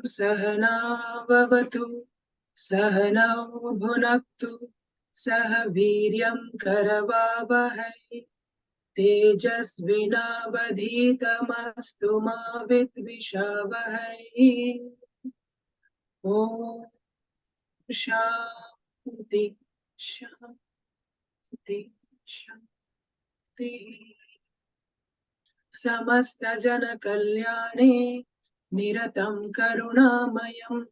Sahana Vavatu Sahanau Bhunaktu Sah Viryam Karavavahai Tejasvinavadhitamastu ma vidvishavahai. Om Shanti Shanti Shanti. Samasta Jana Kalyane Niratam Karunamayam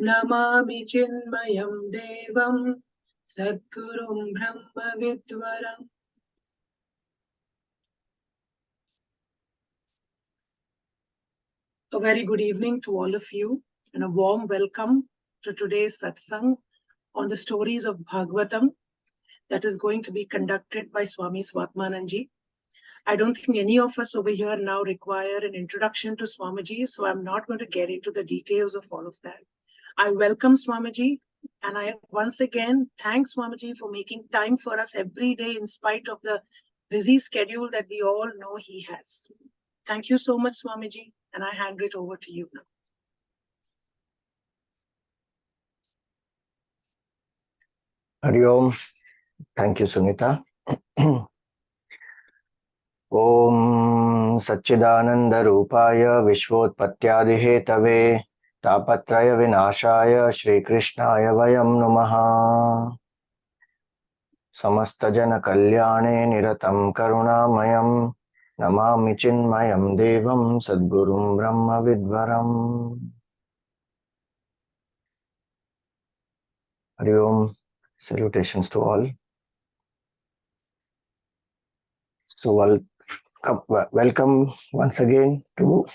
Namami Chinmayam Devam Sadgurum Brahma Vidwaram. A very good evening to all of you and a warm welcome to today's satsang on the stories of Bhagavatam that is going to be conducted by Swami Swatmananji. I don't think any of us over here now require an introduction to Swamiji, so I'm not going to get into the details of all of that. I welcome Swamiji, and I once again thank Swamiji for making time for us every day in spite of the busy schedule that we all know he has. Thank you so much, Swamiji, and I hand it over to you now. Hari Om. Thank you, Sunita. Om Satchidananda Rupaya Vishvotpatyadihetave Tapatraya Vinashaya Sri Krishnaya Vayam Namaha Samastajana Kalyane Niratam Karunamayam Namami Chinmayam Devam Sadgurum Brahma Vidvaram. Hari Om. Salutations to all. So, welcome once again to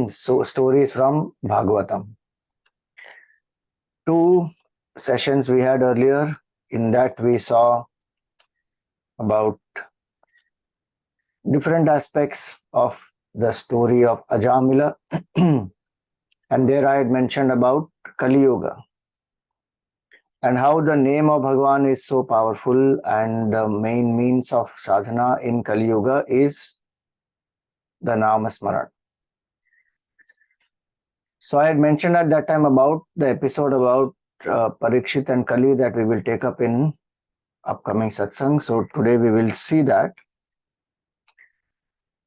stories from Bhagavatam. 2 sessions we had earlier. In that we saw about different aspects of the story of Ajamila and there I had mentioned about Kali Yuga and how the name of Bhagavan is so powerful and the main means of sadhana in Kali Yuga is the Namasmaran. So I had mentioned at that time about the episode about Parikshit and Kali that we will take up in upcoming satsang. So today we will see that.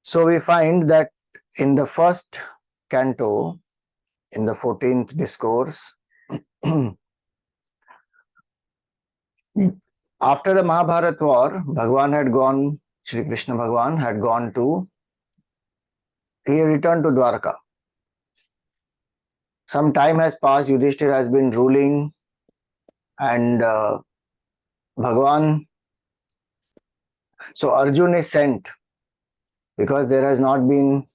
So we find that in the first canto, in the 14th discourse, after the Mahabharat war, Bhagavan had gone, Sri Krishna Bhagavan had gone to, he returned to Dwarka. Some time has passed, Yudhishthira has been ruling and Bhagavan, so Arjuna is sent because there has not been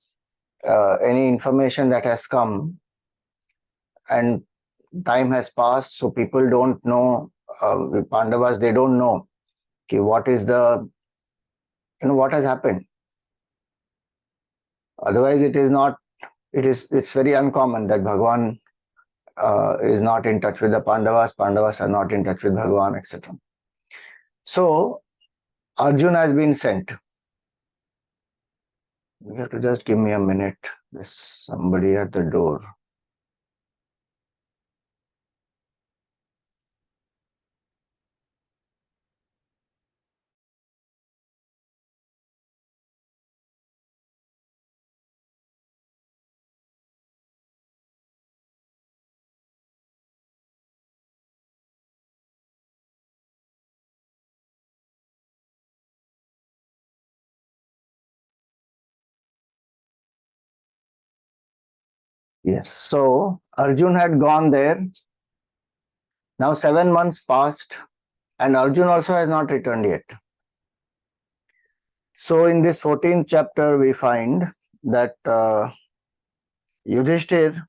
any information that has come and time has passed, so people don't know, Pandavas, they don't know what is the, what has happened. Otherwise it is not, it's very uncommon that Bhagavan is not in touch with the Pandavas, Pandavas are not in touch with Bhagavan, etc. So Arjuna has been sent. You have to just give me a minute. There's somebody at the door. Yes, so Arjun had gone there. Now 7 months passed and Arjun also has not returned yet. So in this 14th chapter we find that Yudhishthira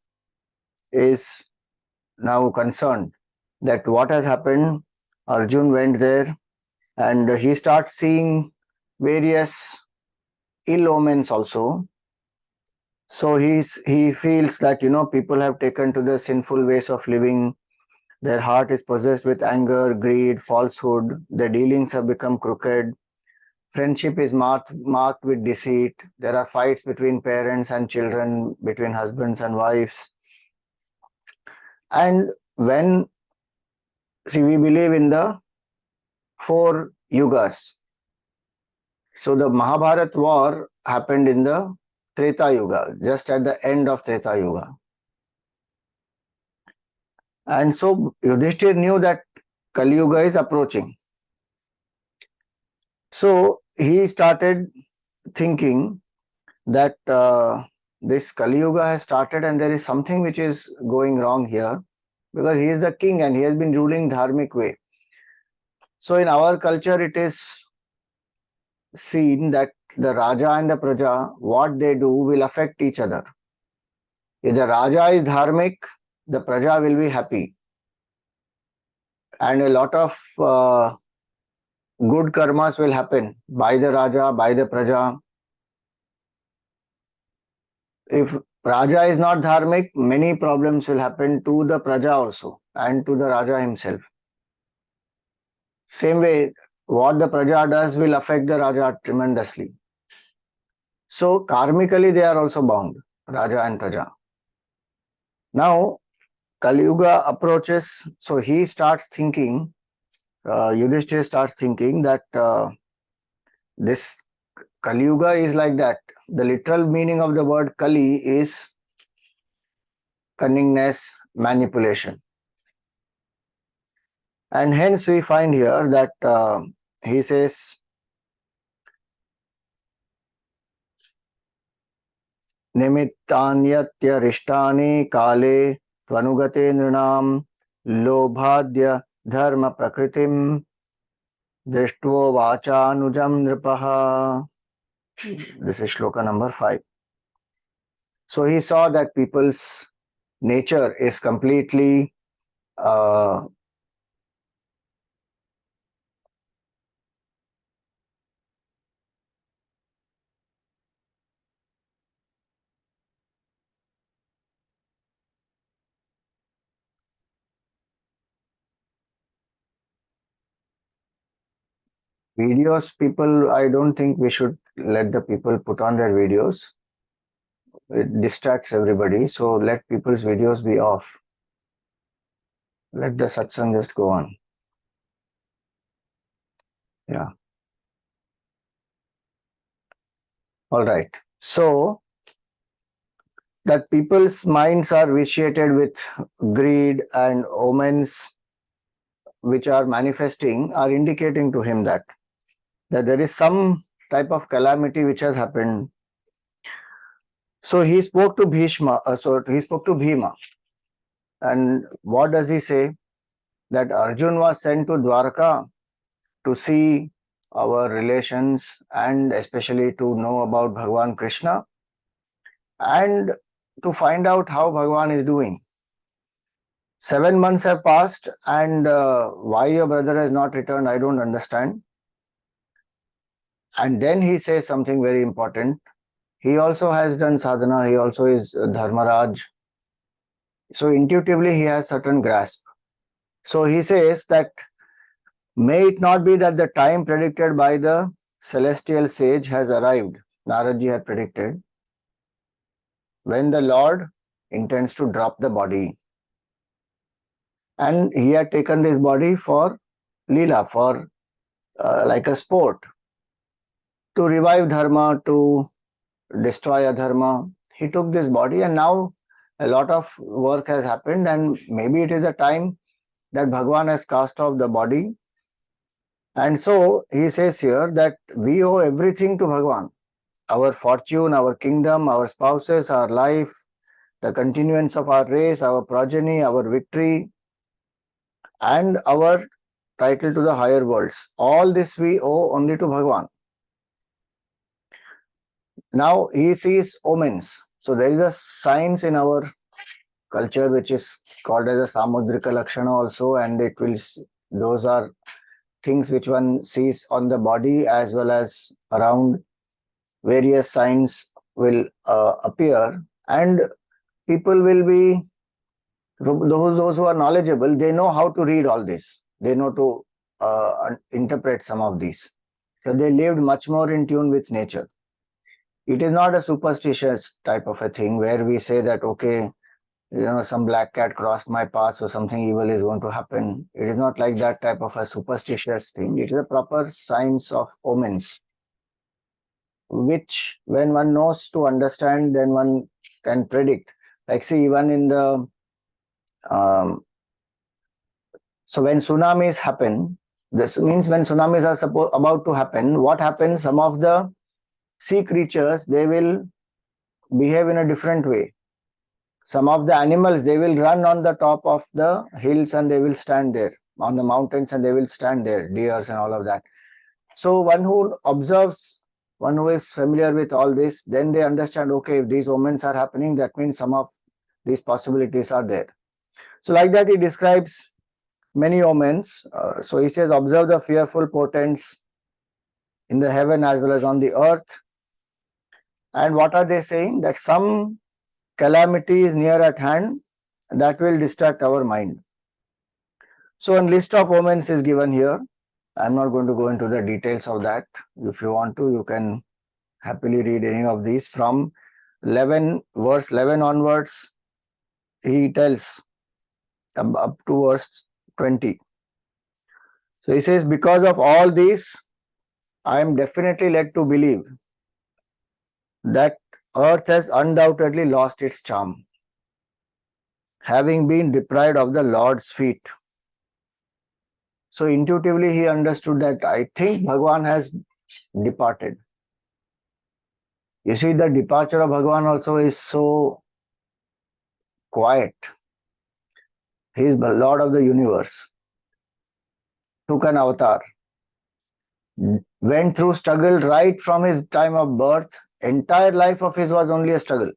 is now concerned that what has happened. Arjun went there and he starts seeing various ill omens also. So he feels that people have taken to the sinful ways of living. Their heart is possessed with anger, greed, falsehood. Their dealings have become crooked. Friendship is marked with deceit. There are fights between parents and children, between husbands and wives. And when, see, we believe in the four yugas. So the Mahabharat war happened in the Treta Yuga, just at the end of Treta Yuga. And so Yudhishthir knew that Kali Yuga is approaching. So he started thinking that this Kali Yuga has started and there is something which is going wrong here, because he is the king and he has been ruling dharmic way. So in our culture, it is seen that the Raja and the Praja, what they do will affect each other. If the Raja is dharmic, the Praja will be happy. And a lot of good karmas will happen by the Raja, by the Praja. If Raja is not dharmic, many problems will happen to the Praja also and to the Raja himself. Same way, what the Praja does will affect the Raja tremendously. So karmically they are also bound, Raja and Praja. Now Kali Yuga approaches, so he starts thinking, Yudhishthira starts thinking that this Kali Yuga is like that. The literal meaning of the word Kali is cunningness, manipulation. And hence we find here that he says, Nimittanyatyarishtani kale tvanugate nrinam lobhadya dharma prakritim drishtvo vachanujam nripaha. This is shloka number 5. So he saw that people's nature is completely videos. People, I don't think we should let the people put on their videos. It distracts everybody. So let people's videos be off. Let the satsang just go on. Yeah. All right. So that people's minds are vitiated with greed and omens which are manifesting are indicating to him that there is some type of calamity which has happened. So he spoke to Bhima. And what does he say? That Arjun was sent to Dwarka to see our relations and especially to know about Bhagavan Krishna and to find out how Bhagavan is doing. 7 months have passed and why your brother has not returned, I don't understand. And then he says something very important. He also has done sadhana, he also is Dharmaraj. So intuitively he has certain grasp. So he says that may it not be that the time predicted by the celestial sage has arrived, Naradji had predicted, when the Lord intends to drop the body. And he had taken this body for Leela, for like a sport, to revive Dharma, to destroy Adharma. He took this body and now a lot of work has happened and maybe it is a time that Bhagavan has cast off the body. And so he says here that we owe everything to Bhagavan. Our fortune, our kingdom, our spouses, our life, the continuance of our race, our progeny, our victory, and our title to the higher worlds. All this we owe only to Bhagavan. Now he sees omens. So there is a science in our culture which is called as a samudrika lakshana also, and those are things which one sees on the body as well as around. Various signs will appear, and people will be those who are knowledgeable. They know how to read all this. They know to interpret some of these. So they lived much more in tune with nature. It is not a superstitious type of a thing where we say that, okay, some black cat crossed my path, so something evil is going to happen. It is not like that type of a superstitious thing. It is a proper science of omens, which when one knows to understand, then one can predict. Like, see, even in the um, so when tsunamis happen, this means when tsunamis are about to happen, what happens? Some of the sea creatures, they will behave in a different way. Some of the animals, they will run on the top of the hills and they will stand there on the mountains and they will stand there, deers and all of that. So one who observes, one who is familiar with all this, then they understand, okay, if these omens are happening, that means some of these possibilities are there. So like that, he describes many omens. So he says, observe the fearful portents in the heaven as well as on the earth. And what are they saying? That some calamity is near at hand that will distract our mind. So a list of omens is given here. I'm not going to go into the details of that. If you want to, you can happily read any of these. From 11 verse 11 onwards, he tells up to verse 20. So he says, because of all these, I am definitely led to believe that earth has undoubtedly lost its charm, having been deprived of the Lord's feet. So intuitively he understood that I think Bhagwan has departed. You see, the departure of Bhagwan also is so quiet. He is the Lord of the universe, took an avatar, went through struggle right from his time of birth. Entire life of his was only a struggle.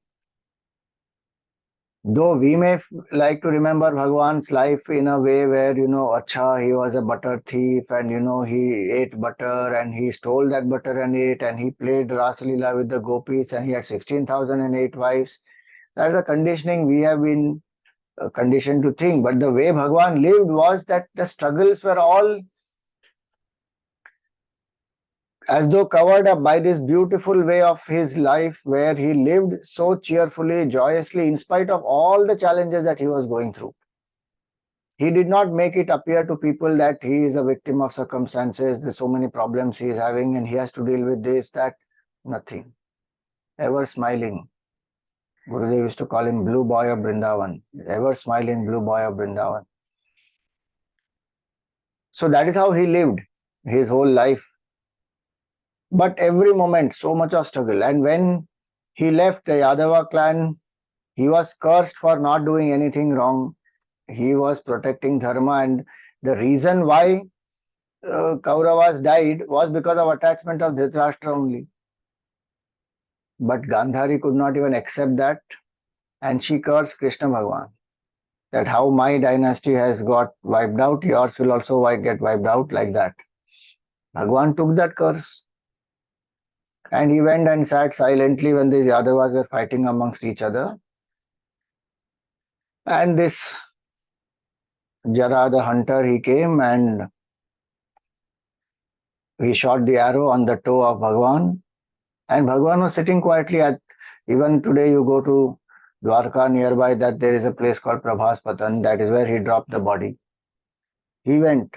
Though we may like to remember Bhagwan's life in a way where, acha, he was a butter thief and, he ate butter and he stole that butter and ate and he played Rasalila with the gopis and he had 16,008 wives. That's a conditioning we have been conditioned to think. But the way Bhagwan lived was that the struggles were all as though covered up by this beautiful way of his life where he lived so cheerfully, joyously, in spite of all the challenges that he was going through. He did not make it appear to people that he is a victim of circumstances, there's so many problems he is having and he has to deal with this, that, nothing. Ever smiling. Gurudev used to call him Blue Boy of Vrindavan, ever smiling Blue Boy of Vrindavan. So that is how he lived his whole life. But every moment, so much of struggle. And when he left the Yadava clan, he was cursed for not doing anything wrong. He was protecting Dharma, and the reason why Kauravas died was because of attachment of Dhritarashtra only. But Gandhari could not even accept that, and she cursed Krishna Bhagwan. That how my dynasty has got wiped out, yours will also get wiped out like that. Bhagwan took that curse. And he went and sat silently when the Yadavas were fighting amongst each other. And this Jara, the hunter, he came and he shot the arrow on the toe of Bhagwan. And Bhagwan was sitting quietly at, even today you go to Dwarka nearby, that there is a place called Prabhaspatan, that is where he dropped the body. He went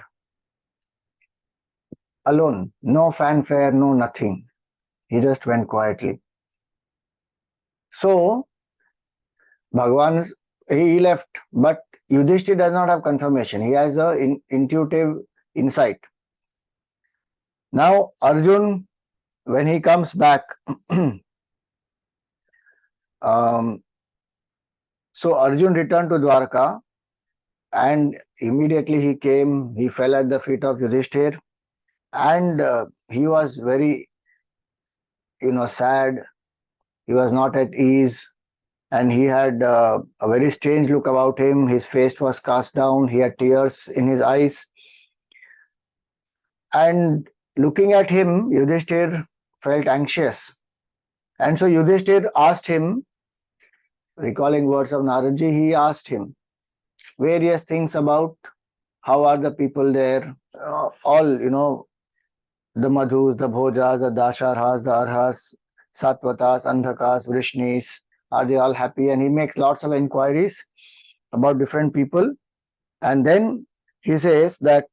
alone, no fanfare, no nothing. He just went quietly. So Bhagwan, he left, but Yudhishthira does not have confirmation. He has a intuitive insight. Now Arjun, when he comes back, so Arjun returned to Dwarka and immediately he came, he fell at the feet of Yudhishthira and he was very, sad. He was not at ease, and he had a very strange look about him. His face was cast down. He had tears in his eyes. And looking at him, Yudhishthir felt anxious. And so Yudhishthir asked him, recalling words of Naradji, he asked him various things about how are the people there, all, the Madhus, the Bhojas, the Dasharhas, the Arhas, Satvatas, Andhakas, Vrishnis, are they all happy? And he makes lots of inquiries about different people. And then he says that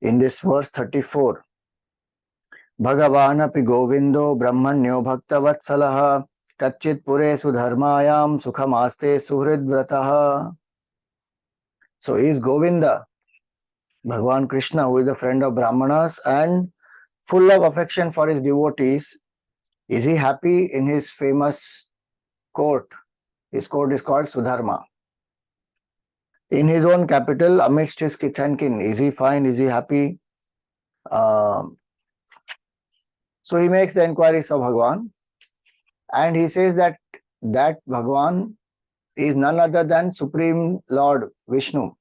in this verse 34, Bhagavanapi Govindo Brahmanyo Bhaktavatsalaha Kachit Pure Sudharmayam Sukhamaste Suhridvrataha. So he is Govinda, Bhagavan Krishna, who is a friend of Brahmanas and full of affection for his devotees. Is he happy in his famous court? His court is called Sudharma. In his own capital, amidst his kith and kin, is he fine? Is he happy? So he makes the inquiries of Bhagavan, and he says that Bhagavan is none other than Supreme Lord Vishnu.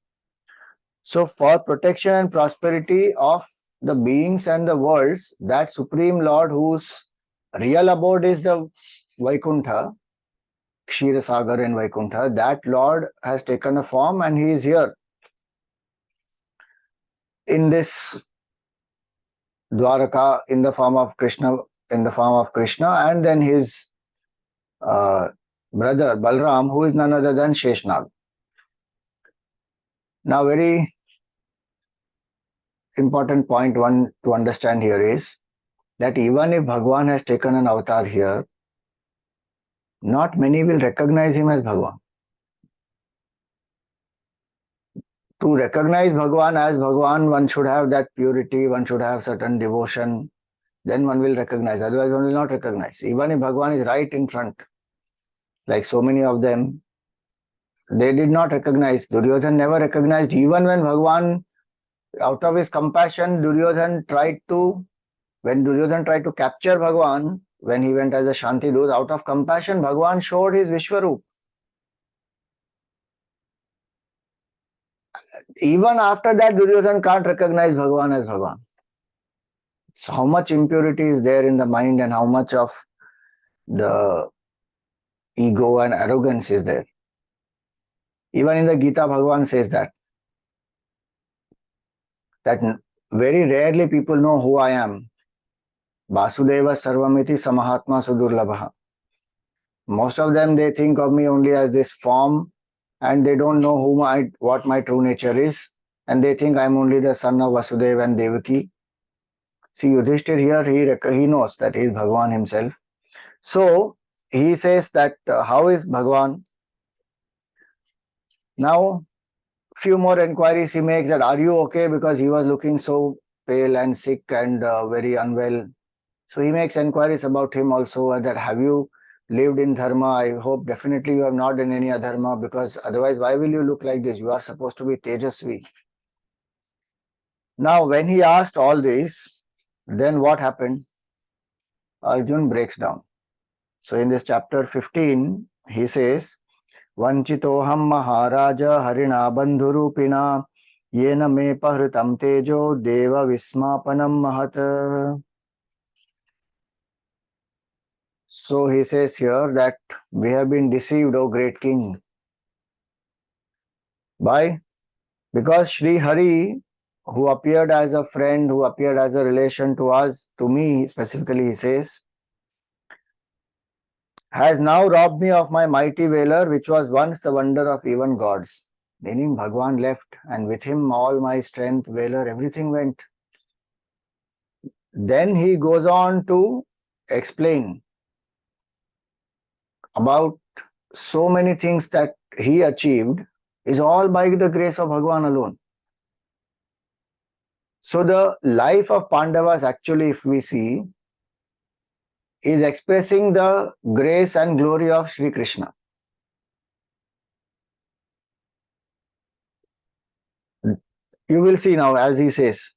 So for protection and prosperity of the beings and the worlds, that Supreme Lord whose real abode is the Vaikuntha, Kshirosagar and Vaikuntha, that Lord has taken a form and he is here in this Dwaraka in the form of Krishna, and then his brother Balram, who is none other than Sheshnag. Now, very important point one to understand here is that even if Bhagavan has taken an avatar here, not many will recognize him as Bhagavan. To recognize Bhagavan as Bhagavan, one should have that purity, one should have certain devotion, then one will recognize. Otherwise, one will not recognize. Even if Bhagavan is right in front, like so many of them, they did not recognize. Duryodhan never recognized. Even when Bhagavan, out of his compassion, when Duryodhan tried to capture Bhagavan, when he went as a Shanti Dut, out of compassion, Bhagavan showed his Vishwaroop. Even after that, Duryodhan can't recognize Bhagavan as Bhagavan. So how much impurity is there in the mind and how much of the ego and arrogance is there. Even in the Gita, Bhagavan says that very rarely people know who I am. Vasudeva Sarvamiti Samahatma Sudurlabha. Most of them, they think of me only as this form and they don't know what my true nature is, and they think I'm only the son of Vasudeva and Devaki. See, Yudhishthir here, he knows that he is Bhagavan himself. So he says that how is Bhagavan? Now, few more inquiries he makes that are you okay, because he was looking so pale and sick and very unwell. So he makes inquiries about him also, that have you lived in dharma? I hope definitely you have not done any adharma, because otherwise why will you look like this? You are supposed to be Tejasvi. Now when he asked all this, then what happened? Arjun breaks down. So in this chapter 15, he says, Vanchitoham Maharaja Harina Bandhurupina Yena me pahritam tejo deva vismapanam mahat. So he says here that we have been deceived, O great king. By? Because Sri Hari, who appeared as a friend, who appeared as a relation to us, to me specifically, he says, has now robbed me of my mighty valor, which was once the wonder of even gods. Meaning Bhagwan left, and with him all my strength, valor, everything went. Then he goes on to explain about so many things that he achieved is all by the grace of Bhagwan alone. So the life of Pandavas, actually, if we see, is expressing the grace and glory of Sri Krishna. You will see now as he says.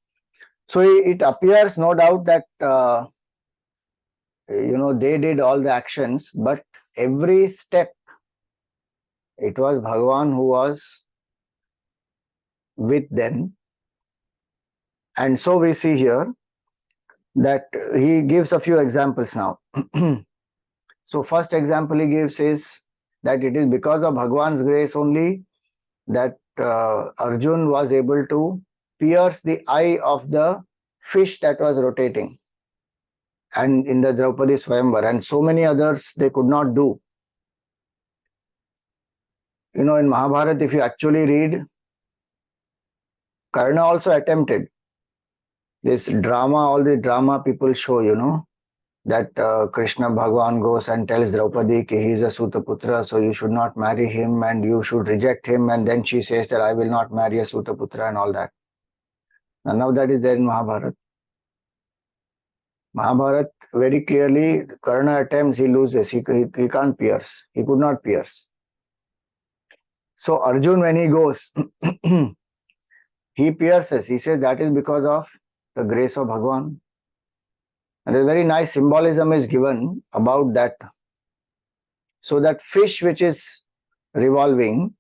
So it appears no doubt that they did all the actions, but every step it was Bhagavan who was with them. And so we see here that he gives a few examples now. So first example he gives is that it is because of Bhagavan's grace only that Arjun was able to pierce the eye of the fish that was rotating, and in the Draupadi Swayamvar, and so many others they could not do. In Mahabharata, if you actually read, Karna also attempted this drama, all the drama people show, that Krishna Bhagavan goes and tells Draupadi that he is a Sutaputra, so you should not marry him and you should reject him, and then she says that I will not marry a Sutaputra and all that. None of that is there in Mahabharata. Mahabharata, very clearly, Karna attempts, he loses, he can't pierce, he could not pierce. So Arjun, when he goes, he pierces, he says that is because of the grace of Bhagavan. And a very nice symbolism is given about that. So that fish which is revolving,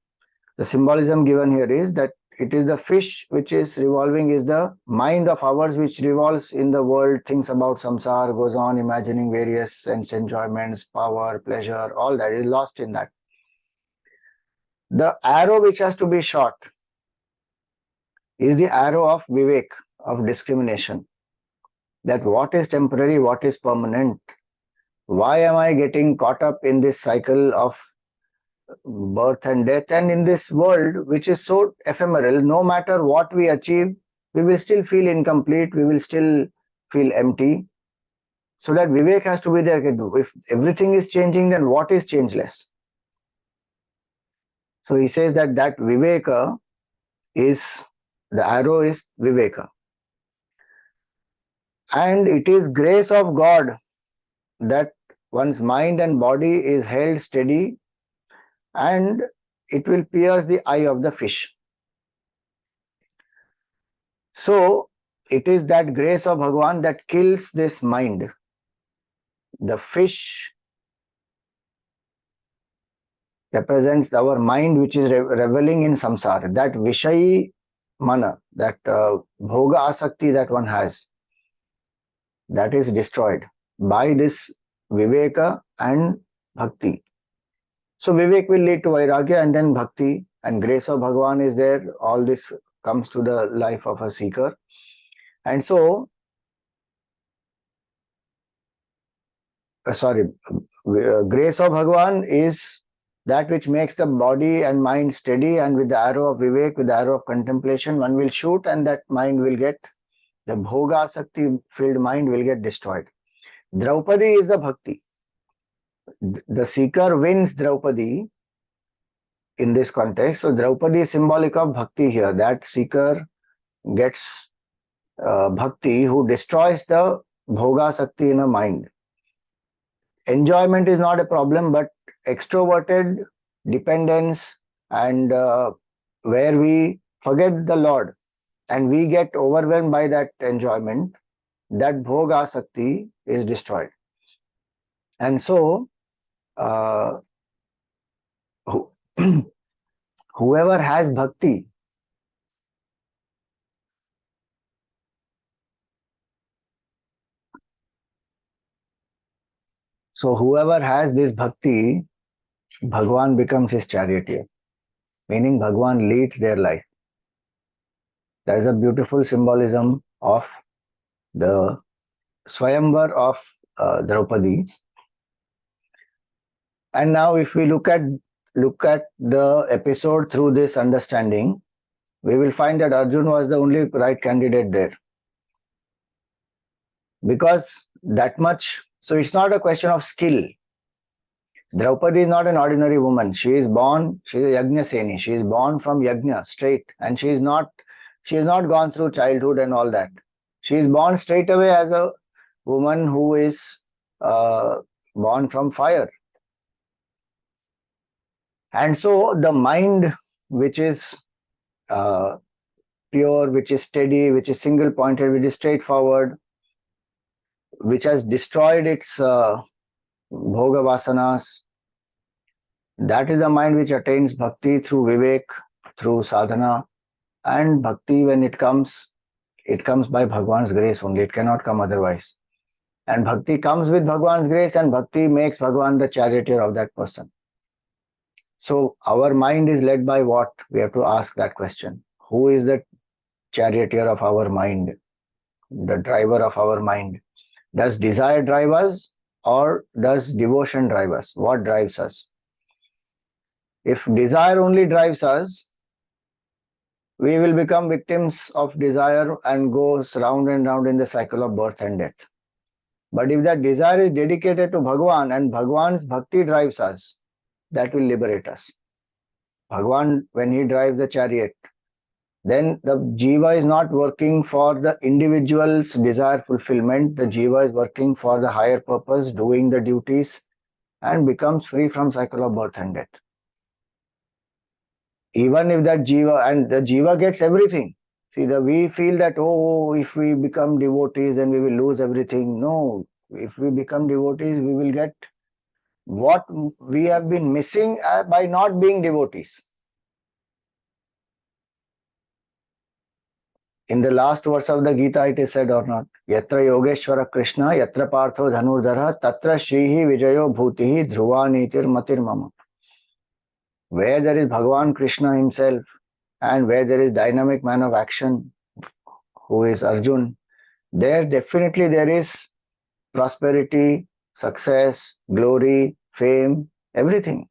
the symbolism given here is that it is the fish which is revolving, is the mind of ours which revolves in the world, thinks about samsara, goes on imagining various sense enjoyments, power, pleasure, all that is lost in that. The arrow which has to be shot is the arrow of vivek, of discrimination. That what is temporary, what is permanent. Why am I getting caught up in this cycle of birth and death, and in this world which is so ephemeral? No matter what we achieve, we will still feel incomplete, we will still feel empty. So that vivek has to be there. If everything is changing, then what is changeless? So he says that viveka is, the arrow is viveka. And it is grace of God that one's mind and body is held steady, and it will pierce the eye of the fish. So it is that grace of Bhagavan that kills this mind. The fish represents our mind which is reveling in samsara, that vishayi mana, that bhoga asakti that one has, that is destroyed by this viveka and bhakti. So vivek will lead to vairagya, and then bhakti, and grace of Bhagavan is there. All this comes to the life of a seeker. And so, grace of Bhagavan is that which makes the body and mind steady, and with the arrow of vivek, with the arrow of contemplation, one will shoot, and that mind will get, the bhoga sakti filled mind will get destroyed. Draupadi is the bhakti. The seeker wins Draupadi in this context. So Draupadi is symbolic of bhakti here. That seeker gets bhakti who destroys the bhoga sakti in a mind. Enjoyment is not a problem, but extroverted dependence and where we forget the Lord and we get overwhelmed by that enjoyment, that bhoga sakti is destroyed. And so whoever has bhakti, whoever has this bhakti, Bhagwan becomes his charioteer, meaning Bhagwan leads their life. There is a beautiful symbolism of the Swayamvar of Draupadi. And now if we look at the episode through this understanding, we will find that Arjuna was the only right candidate there. Because that much, so it's not a question of skill. Draupadi is not an ordinary woman. She is a Yajna Seni. She is born from Yajna, straight. And she has not gone through childhood and all that. She is born straight away as a woman who is born from fire. And so the mind which is pure, which is steady, which is single pointed, which is straightforward, which has destroyed its bhoga vasanas. That is the mind which attains bhakti through vivek, through sadhana. And bhakti, when it comes by Bhagwan's grace only. It cannot come otherwise. And bhakti comes with Bhagwan's grace, and bhakti makes Bhagwan the charioteer of that person. So our mind is led by what? We have to ask that question. Who is the charioteer of our mind? The driver of our mind? Does desire drive us, or does devotion drive us? What drives us? If desire only drives us, we will become victims of desire and go round and round in the cycle of birth and death. But if that desire is dedicated to Bhagwan and Bhagwan's bhakti drives us, that will liberate us. Bhagwan, when he drives the chariot, then the jiva is not working for the individual's desire fulfillment. The jiva is working for the higher purpose, doing the duties, and becomes free from cycle of birth and death. Even if that jiva, and the jiva gets everything. See, we feel that, oh, if we become devotees, then we will lose everything. No, if we become devotees, we will get what we have been missing by not being devotees. In the last verse of the Geeta, it is said or not? Yatra Yogeshwara Krishna, Yatra Partho Dhanurdhara, Tatra Shrihi Vijayo Bhutihi Dhruva Nitir Matir Mama. Where there is Bhagavan Krishna himself, and where there is dynamic man of action, who is Arjuna, there definitely there is prosperity, success, glory, fame, everything.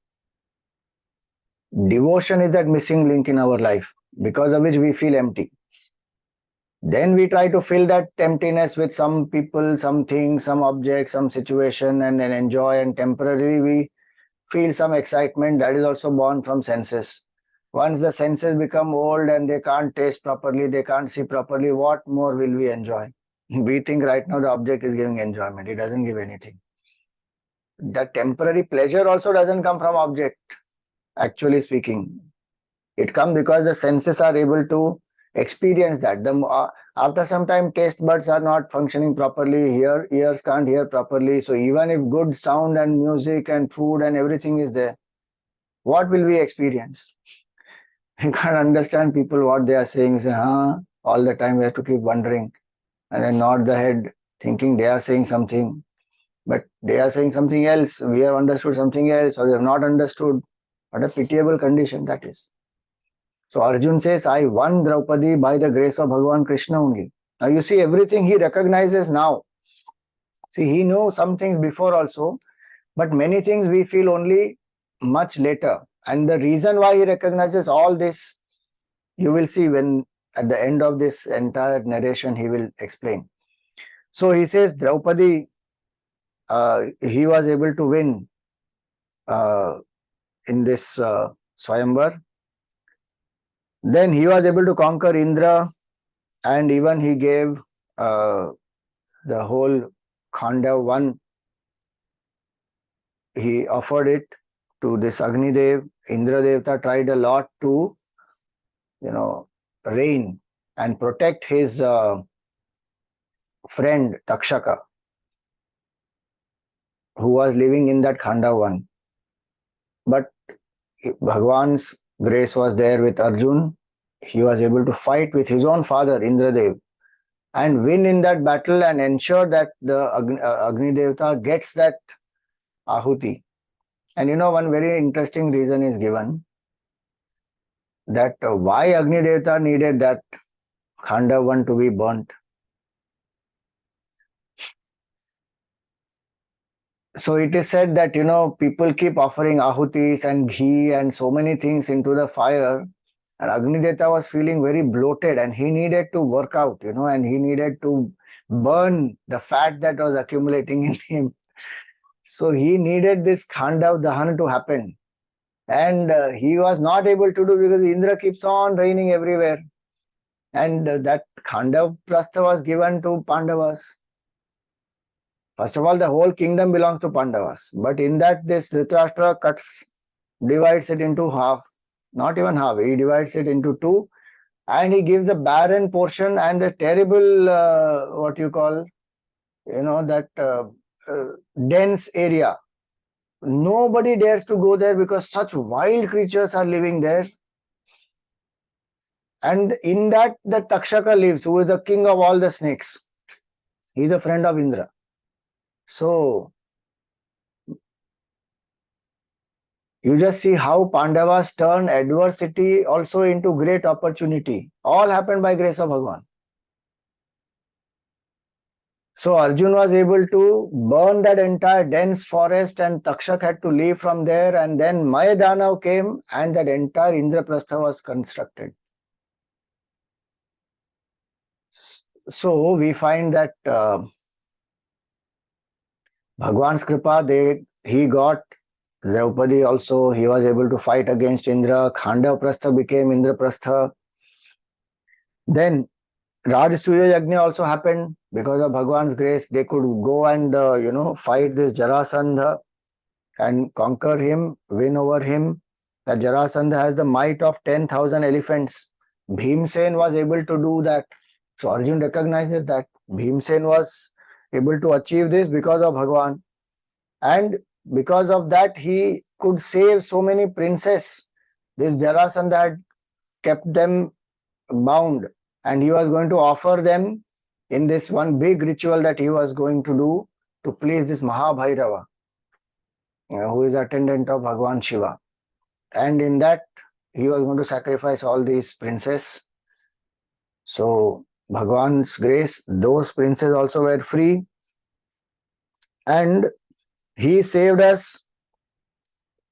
Devotion is that missing link in our life, because of which we feel empty. Then we try to fill that emptiness with some people, something, some object, some situation, and then enjoy, and temporarily we feel some excitement that is also born from senses. Once the senses become old and they can't taste properly, they can't see properly, what more will we enjoy? We think right now the object is giving enjoyment. It doesn't give anything. That temporary pleasure also doesn't come from object, actually speaking. It comes because the senses are able to experience that. After some time, taste buds are not functioning properly, ears can't hear properly. So even if good sound and music and food and everything is there, what will we experience? You can't understand people what they are saying. Say, all the time we have to keep wondering and then nod the head, thinking they are saying something, but they are saying something else. We have understood something else, or we have not understood. What a pitiable condition that is. So Arjun says, I won Draupadi by the grace of Bhagavan Krishna only. Now you see, everything he recognizes now. See, he knew some things before also, but many things we feel only much later. And the reason why he recognizes all this, you will see when at the end of this entire narration he will explain. So he says Draupadi, he was able to win in this Swayamvar. Then he was able to conquer Indra, and even he gave the whole Khandav one. He offered it to this Agni Dev. Indra Devta tried a lot to, reign and protect his friend Takshaka, who was living in that Khandav one. But Bhagwan's grace was there with Arjun. He was able to fight with his own father, Indradev, and win in that battle and ensure that the Agni Devta gets that Ahuti. And one very interesting reason is given that why Agni Devta needed that Khandav one to be burnt. So it is said that, people keep offering Ahutis and ghee and so many things into the fire. And Agni Devta was feeling very bloated and he needed to work out, and he needed to burn the fat that was accumulating in him. So he needed this Khandav Dahan to happen. And he was not able to do because Indra keeps on raining everywhere. And that Khandav Prastha was given to Pandavas. First of all, the whole kingdom belongs to Pandavas. But in that, this Dhritarashtra divides it into half. Not even half, he divides it into two. And he gives the barren portion and the terrible, that dense area. Nobody dares to go there because such wild creatures are living there. And in that, the Takshaka lives, who is the king of all the snakes. He is a friend of Indra. So you just see how Pandavas turn adversity also into great opportunity. All happened by grace of Bhagavan. So Arjuna was able to burn that entire dense forest, and Takshak had to leave from there, and then Mayadanav came and that entire Indraprastha was constructed. So we find that Bhagwan's Kripa, he got Draupadi also, he was able to fight against Indra. Khandav became Indraprastha. Then Rajasuya Yajna also happened because of Bhagwan's grace. They could go and fight this Jarasandha and conquer him, win over him. That Jarasandha has the might of 10,000 elephants. Bhimsen was able to do that. So Arjun recognizes that Bhimsen was able to achieve this because of Bhagwan. And because of that, he could save so many princes. This Jarasandha had kept them bound, and he was going to offer them in this one big ritual that he was going to do to please this Mahabhairava, who is attendant of Bhagwan Shiva. And in that, he was going to sacrifice all these princes. So Bhagwan's grace, those princes also were free, and he saved us.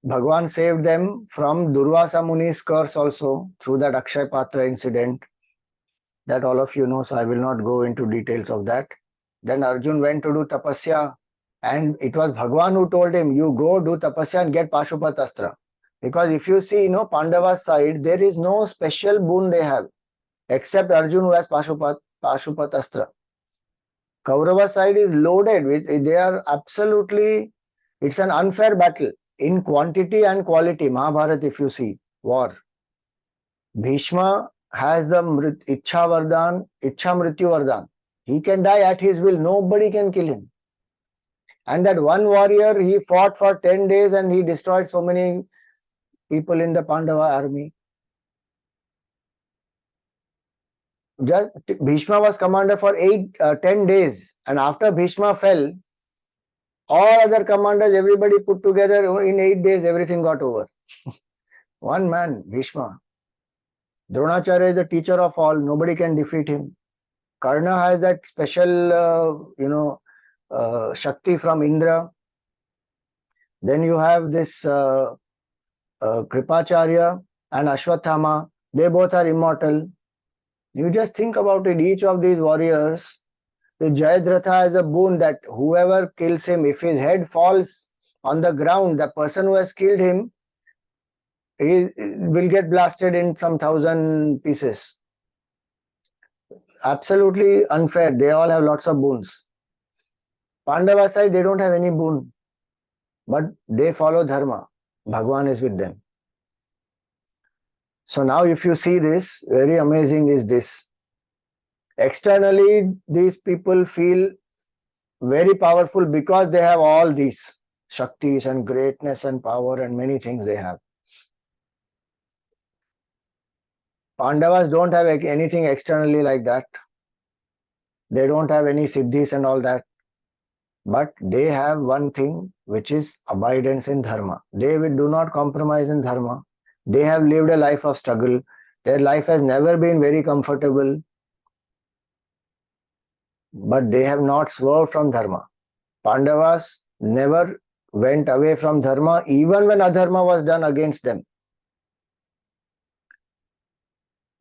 Bhagwan saved them from Durvasa Muni's curse also through that Akshay Patra incident that all of you know, so I will not go into details of that. Then Arjun went to do tapasya, and it was Bhagwan who told him, you go do tapasya and get Pashupat Astra. Because if you see, Pandava's side, there is no special boon they have, except Arjun who has Pashupat Astra. Kaurava side is loaded with, they are absolutely, it's an unfair battle in quantity and quality. Mahabharata, if you see, war. Bhishma has the Ichha Mrityu Vardhan. He can die at his will, nobody can kill him. And that one warrior, he fought for 10 days and he destroyed so many people in the Pandava army. Just Bhishma was commander for 10 days, and after Bhishma fell, all other commanders, everybody put together, in 8 days, everything got over. One man, Bhishma. Dronacharya is the teacher of all, nobody can defeat him. Karna has that special, Shakti from Indra. Then you have this Kripacharya and Ashwathama, they both are immortal. You just think about it, each of these warriors, the Jayadratha has a boon that whoever kills him, if his head falls on the ground, the person who has killed him, he will get blasted in some 1,000 pieces. Absolutely unfair. They all have lots of boons. Pandava side, they don't have any boon, but they follow dharma. Bhagwan is with them. So now if you see this, very amazing is this. Externally, these people feel very powerful because they have all these Shaktis and greatness and power and many things they have. Pandavas don't have anything externally like that. They don't have any siddhis and all that. But they have one thing, which is abidance in dharma. They do not compromise in dharma. They have lived a life of struggle. Their life has never been very comfortable. But they have not swerved from dharma. Pandavas never went away from dharma, even when adharma was done against them.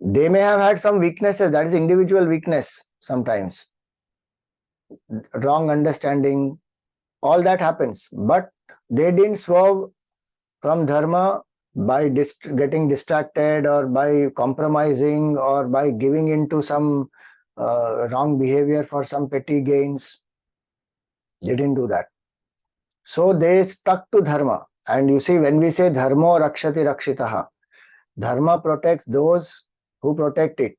They may have had some weaknesses, that is individual weakness sometimes. Wrong understanding, all that happens. But they didn't swerve from dharma by getting distracted or by compromising or by giving into some wrong behavior for some petty gains. They didn't do that. So they stuck to dharma. And you see, when we say dharma rakshati rakshitaha, dharma protects those who protect it.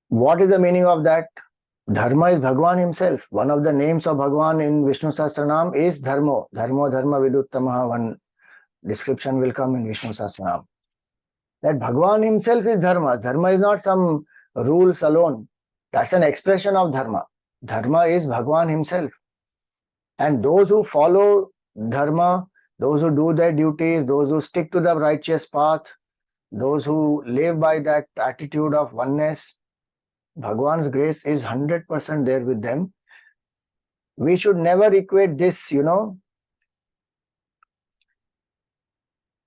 What is the meaning of that? Dharma is Bhagwan himself. One of the names of Bhagwan in Vishnu Sahasranam is Dharmo. Dharmo Dharma Viduttamaha. One description will come in Vishnu Sahasranam. That Bhagwan himself is Dharma. Dharma is not some rules alone. That's an expression of Dharma. Dharma is Bhagwan himself. And those who follow Dharma, those who do their duties, those who stick to the righteous path, those who live by that attitude of oneness, Bhagwan's grace is 100% there with them. We should never equate this,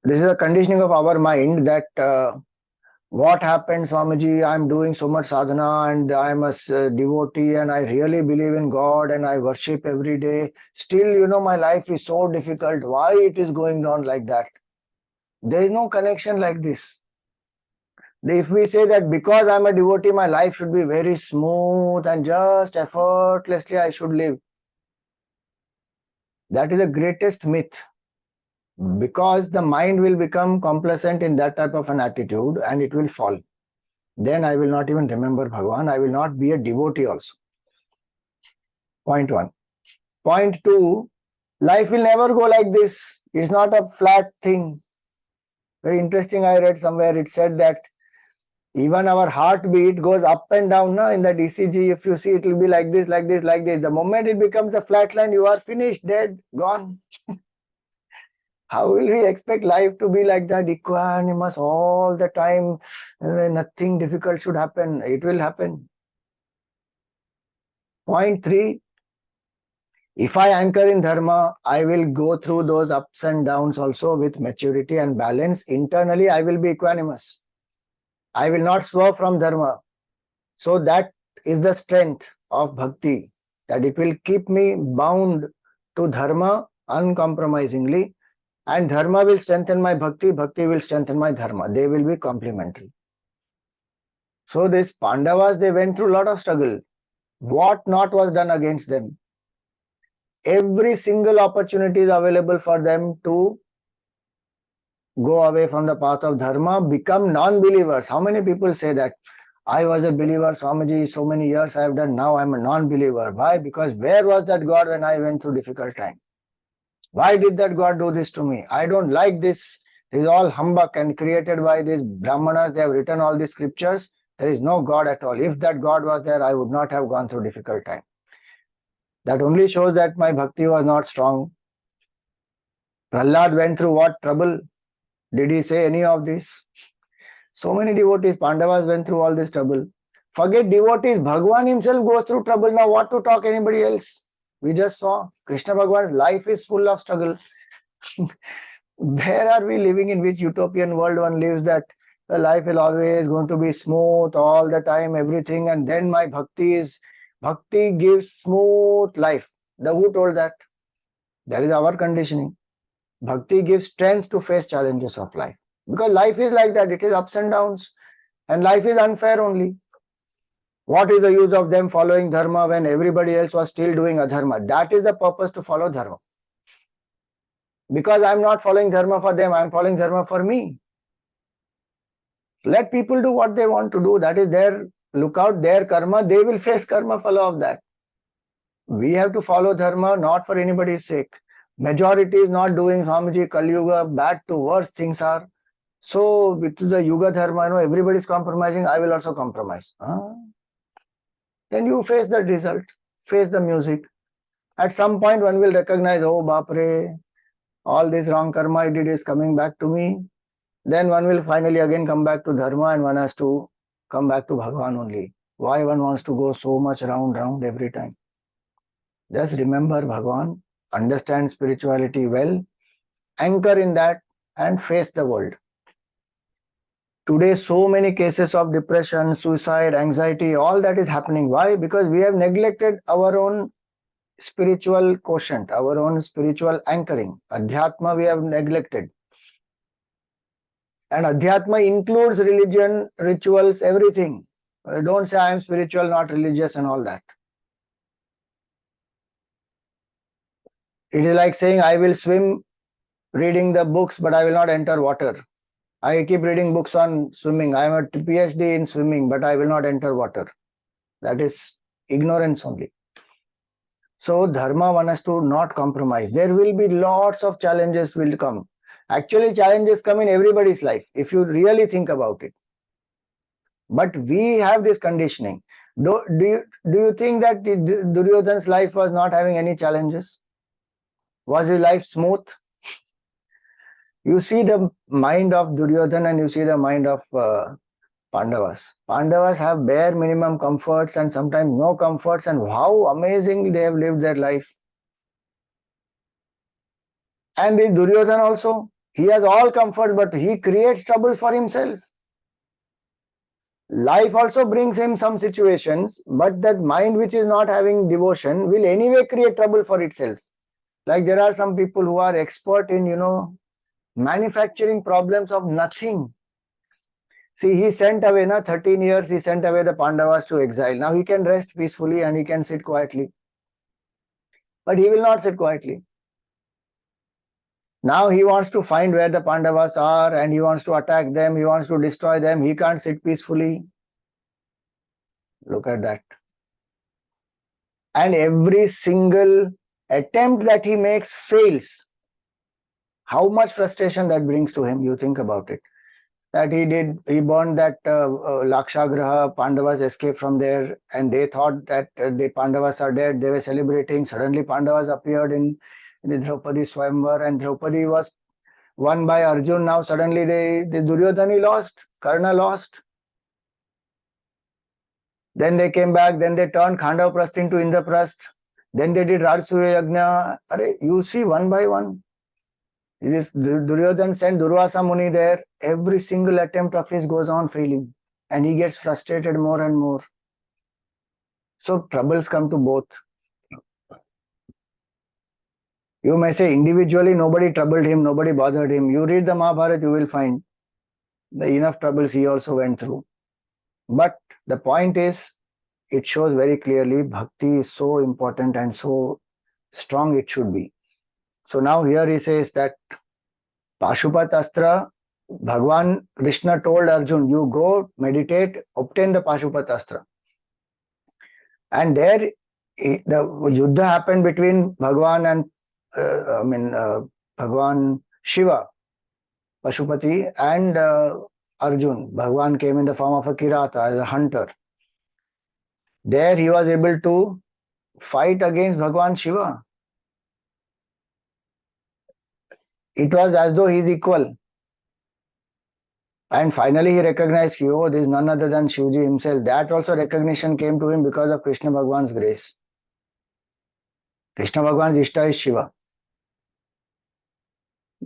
this is a conditioning of our mind that what happened, Swamiji, I'm doing so much sadhana and I'm a devotee and I really believe in God and I worship every day. Still, my life is so difficult. Why it is going on like that? There is no connection like this. If we say that because I'm a devotee, my life should be very smooth and just effortlessly I should live, that is the greatest myth. Because the mind will become complacent in that type of an attitude and it will fall. Then I will not even remember Bhagavan. I will not be a devotee also. Point one. Point two, life will never go like this. It's not a flat thing. Very interesting. I read somewhere it said that even our heartbeat goes up and down. Na? In that ECG, if you see, it will be like this, like this, like this. The moment it becomes a flat line, you are finished, dead, gone. How will we expect life to be like that, equanimous all the time? Nothing difficult should happen. It will happen. Point three, if I anchor in Dharma, I will go through those ups and downs also with maturity and balance. Internally, I will be equanimous. I will not swerve from Dharma. So that is the strength of Bhakti, that it will keep me bound to Dharma uncompromisingly. And Dharma will strengthen my Bhakti, Bhakti will strengthen my Dharma. They will be complementary. So these Pandavas, they went through a lot of struggle. What not was done against them? Every single opportunity is available for them to go away from the path of Dharma, become non-believers. How many people say that? I was a believer, Swamiji, so many years I have done, now I'm a non-believer. Why? Because where was that God when I went through difficult time? Why did that God do this to me? I don't like this. This is all humbug and created by these Brahmanas. They have written all these scriptures. There is no God at all. If that God was there, I would not have gone through difficult time. That only shows that my bhakti was not strong. Prahlad went through what trouble? Did he say any of this? So many devotees, Pandavas went through all this trouble. Forget devotees, Bhagwan himself goes through trouble. Now what to talk anybody else? We just saw Krishna Bhagwan's life is full of struggle. Where are we living, in which utopian world one lives that the life is always going to be smooth all the time, everything, and then my bhakti gives smooth life. The who told that? That is our conditioning. Bhakti gives strength to face challenges of life. Because life is like that, it is ups and downs, and life is unfair only. What is the use of them following dharma when everybody else was still doing adharma? That is the purpose to follow dharma. Because I'm not following dharma for them, I'm following dharma for me. Let people do what they want to do. That is their lookout, their karma. They will face karma follow of that. We have to follow dharma not for anybody's sake. Majority is not doing Swamiji, Kali Yuga, bad to worse things are. So it is the Yuga Dharma, everybody is compromising, I will also compromise. Then you face the result, face the music. At some point one will recognize, oh Bapre, all this wrong karma I did is coming back to me. Then one will finally again come back to Dharma and one has to come back to Bhagavan only. Why one wants to go so much round every time? Just remember Bhagavan, understand spirituality well, anchor in that and face the world. Today, so many cases of depression, suicide, anxiety, all that is happening. Why? Because we have neglected our own spiritual quotient, our own spiritual anchoring. Adhyatma we have neglected. And Adhyatma includes religion, rituals, everything. Don't say I am spiritual, not religious and all that. It is like saying I will swim reading the books, but I will not enter water. I keep reading books on swimming. I am a PhD in swimming, but I will not enter water. That is ignorance only. So dharma wants us to not compromise. There will be lots of challenges will come. Actually, challenges come in everybody's life if you really think about it. But we have this conditioning. Do you think that Duryodhana's life was not having any challenges? Was his life smooth? You see the mind of Duryodhana and you see the mind of Pandavas. Pandavas have bare minimum comforts and sometimes no comforts, and how amazingly they have lived their life. And this Duryodhana also, he has all comfort, but he creates trouble for himself. Life also brings him some situations, but that mind which is not having devotion will anyway create trouble for itself. Like there are some people who are expert in, manufacturing problems of nothing. See, he sent away, 13 years, he sent away the Pandavas to exile. Now he can rest peacefully and he can sit quietly. But he will not sit quietly. Now he wants to find where the Pandavas are and he wants to attack them, he wants to destroy them. He can't sit peacefully. Look at that. And every single attempt that he makes fails. How much frustration that brings to him, you think about it. That he burned that Lakshagraha, Pandavas escaped from there, and they thought that the Pandavas are dead. They were celebrating. Suddenly Pandavas appeared in the Draupadi Swayamvar, and Draupadi was won by Arjuna. Now suddenly the Duryodhana lost, Karna lost. Then they came back, then they turned Khandava into Indraprasth. Then they did Rajasuya Yajna. You see one by one. This Duryodhana sent Durvasa Muni there. Every single attempt of his goes on failing. And he gets frustrated more and more. So troubles come to both. You may say individually nobody troubled him, nobody bothered him. You read the Mahabharata, you will find the enough troubles he also went through. But the point is, it shows very clearly bhakti is so important and so strong it should be. So now here he says that Pashupat Astra, Bhagwan Krishna told Arjun, you go meditate, obtain the Pashupat Astra. And there the Yuddha happened between Bhagwan and Bhagwan Shiva, Pashupati, and Arjun. Bhagwan came in the form of a Kirata as a hunter. There he was able to fight against Bhagwan Shiva. It was as though he is equal. And finally he recognized, oh, this is none other than Shivji himself. That also recognition came to him because of Krishna Bhagwan's grace. Krishna Bhagwan's Ishta is Shiva.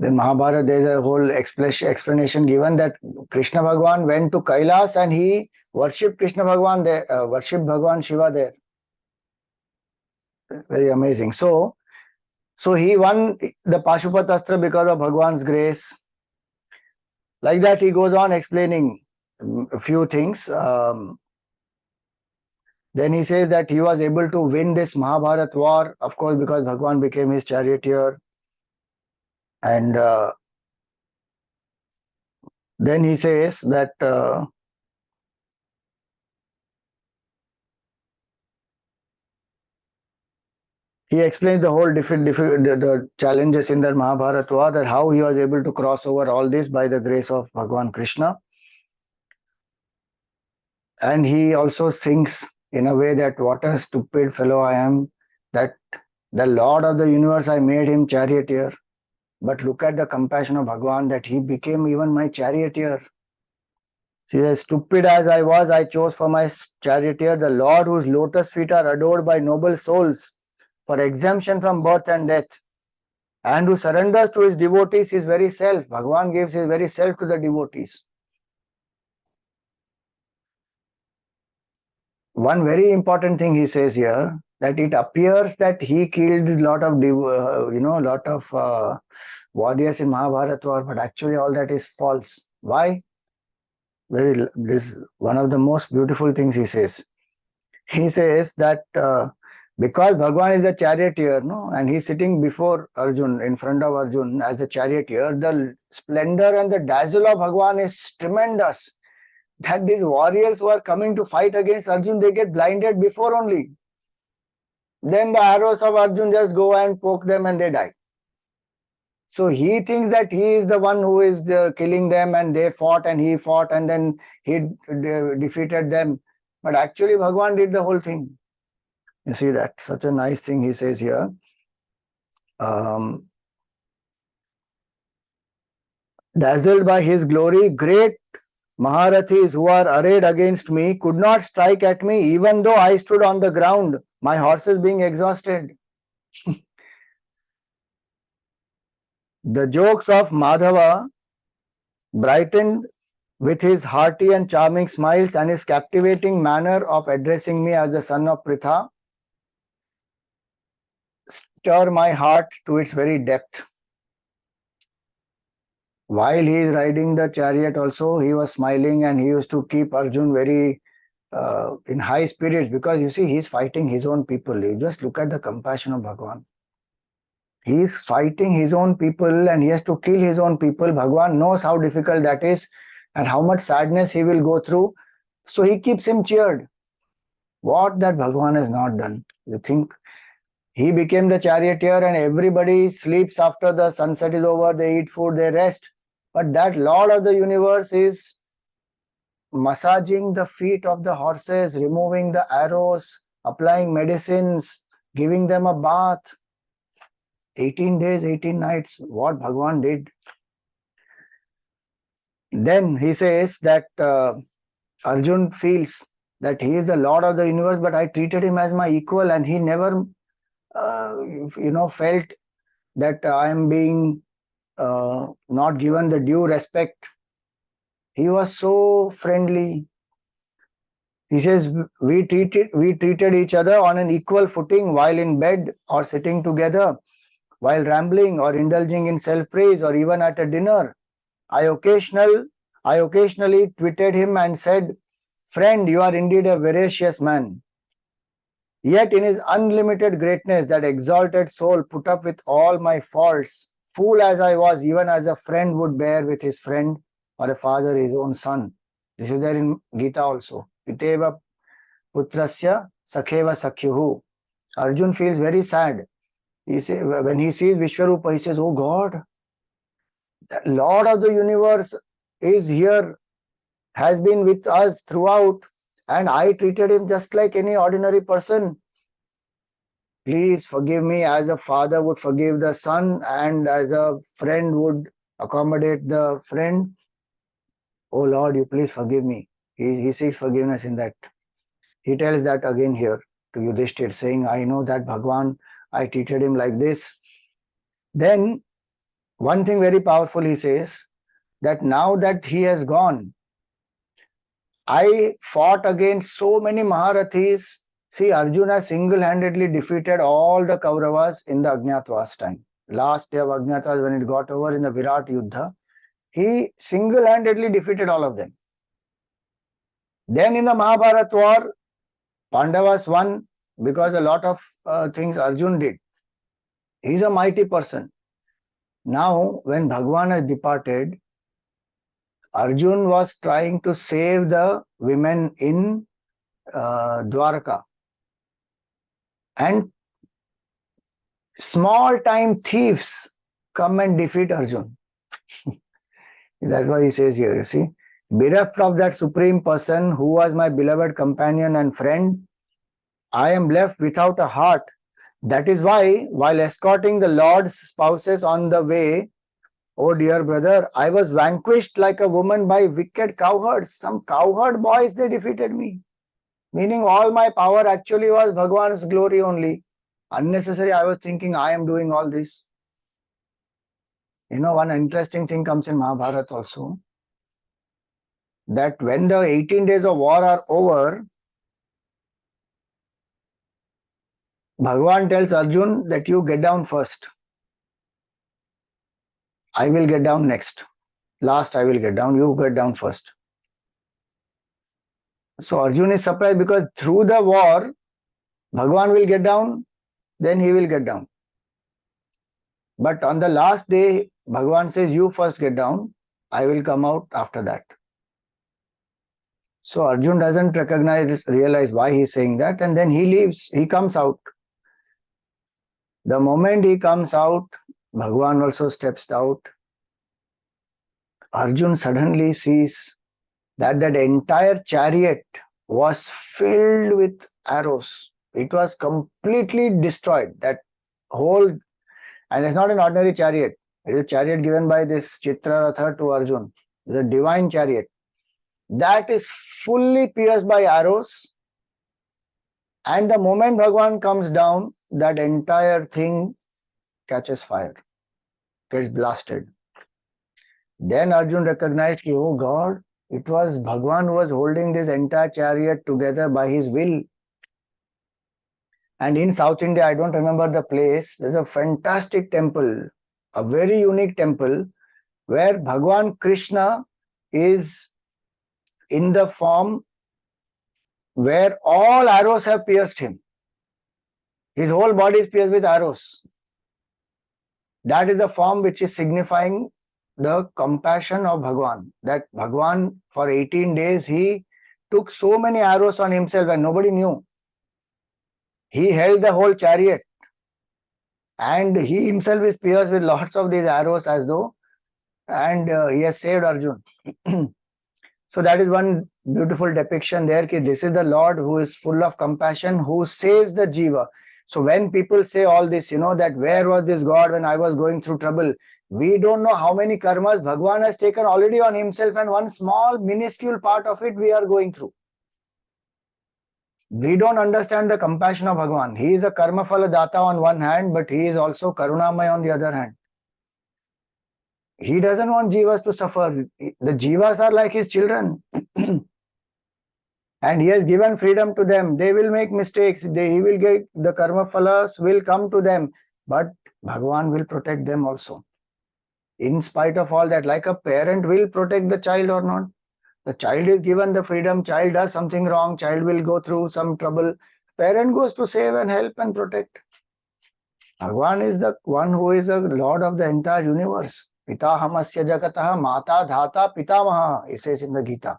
In Mahabharata, there is a whole explanation given that Krishna Bhagwan went to Kailas and he worshipped Krishna Bhagwan there, worshipped Bhagwan Shiva there. Very amazing. So he won the Pashupat Astra because of Bhagwan's grace. Like that, he goes on explaining a few things. Then he says that he was able to win this Mahabharata war, of course, because Bhagwan became his charioteer. And then he says that he explains the whole the challenges in the Mahabharata war, that how he was able to cross over all this by the grace of Bhagwan Krishna. And he also thinks in a way that what a stupid fellow I am, that the Lord of the universe, I made him charioteer. But look at the compassion of Bhagwan, that he became even my charioteer. See, as stupid as I was, I chose for my charioteer the Lord whose lotus feet are adored by noble souls for exemption from birth and death, and who surrenders to his devotees his very self. Bhagwan gives his very self to the devotees. One very important thing he says here, that it appears that he killed a lot of warriors in Mahabharata war, but actually all that is false. Why? This one of the most beautiful things he says. He says that Because Bhagwan is the charioteer, no, and he's sitting before Arjun, in front of Arjun as the charioteer, the splendor and the dazzle of Bhagwan is tremendous. That these warriors who are coming to fight against Arjun, they get blinded before only. Then the arrows of Arjun just go and poke them and they die. So he thinks that he is the one who is killing them, and they fought and he fought and then he defeated them. But actually Bhagwan did the whole thing. You see that? Such a nice thing he says here. Dazzled by his glory, great Maharathis who are arrayed against me could not strike at me, even though I stood on the ground, my horses being exhausted. The jokes of Madhava brightened with his hearty and charming smiles and his captivating manner of addressing me as the son of Pritha stir my heart to its very depth. While he is riding the chariot also, he was smiling and he used to keep Arjun very in high spirits, because you see, he's fighting his own people. You just look at the compassion of Bhagwan. He's fighting his own people and he has to kill his own people. Bhagwan knows how difficult that is and how much sadness he will go through. So he keeps him cheered. What that Bhagwan has not done? You think he became the charioteer and everybody sleeps after the sunset is over, they eat food, they rest. But that Lord of the universe is massaging the feet of the horses, removing the arrows, applying medicines, giving them a bath. 18 days, 18 nights, what Bhagwan did. Then he says that Arjun feels that he is the Lord of the universe, but I treated him as my equal and he never, felt that I am being not given the due respect. He was so friendly. He says we treated each other on an equal footing while in bed or sitting together, while rambling or indulging in self-praise or even at a dinner. I occasionally twitted him and said, "Friend, you are indeed a veracious man." Yet in his unlimited greatness, that exalted soul put up with all my faults, fool as I was, even as a friend would bear with his friend or a father his own son. This is there in Geeta also. Piteva putrasya sakheva sakhyuhu. Arjun feels very sad. He say, when he sees Vishwarupa, he says, "Oh God, the Lord of the universe is here, has been with us throughout, and I treated him just like any ordinary person. Please forgive me as a father would forgive the son and as a friend would accommodate the friend. Oh Lord, you please forgive me." He seeks forgiveness in that. He tells that again here to Yudhishthira, saying, I know that Bhagwan, I treated him like this. Then one thing very powerful he says, that now that he has gone, I fought against so many Maharathis. See, Arjuna single-handedly defeated all the Kauravas in the Ajñatavas time. Last day of Ajñatavas, when it got over in the Virat Yuddha, he single-handedly defeated all of them. Then in the Mahabharata war, Pandavas won because a lot of things Arjun did. He's a mighty person. Now, when Bhagwan has departed, Arjun was trying to save the women in Dwarka. And small time thieves come and defeat Arjun. That's why he says here, you see, bereft of that supreme person who was my beloved companion and friend, I am left without a heart. That is why, while escorting the Lord's spouses on the way, oh dear brother, I was vanquished like a woman by wicked cowherds. Some cowherd boys, they defeated me. Meaning all my power actually was Bhagwan's glory only. Unnecessary, I was thinking I am doing all this. You know, one interesting thing comes in Mahabharata also, that when the 18 days of war are over, Bhagwan tells Arjun that you get down first. I will get down next. Last I will get down, you get down first. So Arjun is surprised because through the war, Bhagwan will get down, then he will get down. But on the last day, Bhagwan says, you first get down, I will come out after that. So Arjun doesn't realize why he's saying that, and then he leaves, he comes out. The moment he comes out, Bhagwan also steps out. Arjun suddenly sees that entire chariot was filled with arrows. It was completely destroyed. That whole, and it's not an ordinary chariot. It is a chariot given by this Chitraratha to Arjun. It's a divine chariot. That is fully pierced by arrows. And the moment Bhagwan comes down, that entire thing catches fire, gets blasted. Then Arjun recognized, oh God, it was Bhagwan who was holding this entire chariot together by his will. And in South India, I don't remember the place, there's a fantastic temple, a very unique temple, where Bhagwan Krishna is in the form where all arrows have pierced him. His whole body is pierced with arrows. That is the form which is signifying the compassion of Bhagwan. That Bhagwan, for 18 days, he took so many arrows on himself and nobody knew. He held the whole chariot and he himself is pierced with lots of these arrows as though, and he has saved Arjun. So that is one beautiful depiction there. Ki this is the Lord who is full of compassion, who saves the jiva. So when people say all this, that where was this God when I was going through trouble? We don't know how many karmas Bhagwan has taken already on himself, and one small minuscule part of it we are going through. We don't understand the compassion of Bhagwan. He is a karma phala data on one hand, but he is also karunamay on the other hand. He doesn't want jivas to suffer. The jivas are like his children. And he has given freedom to them. They will make mistakes. He will get the karma phalas will come to them. But Bhagwan will protect them also. In spite of all that, like a parent will protect the child or not. The child is given the freedom. Child does something wrong. Child will go through some trouble. Parent goes to save and help and protect. Bhagwan is the one who is a Lord of the entire universe. Pita hamasya jagataha mata dhata pitamaha, it says in the Geeta.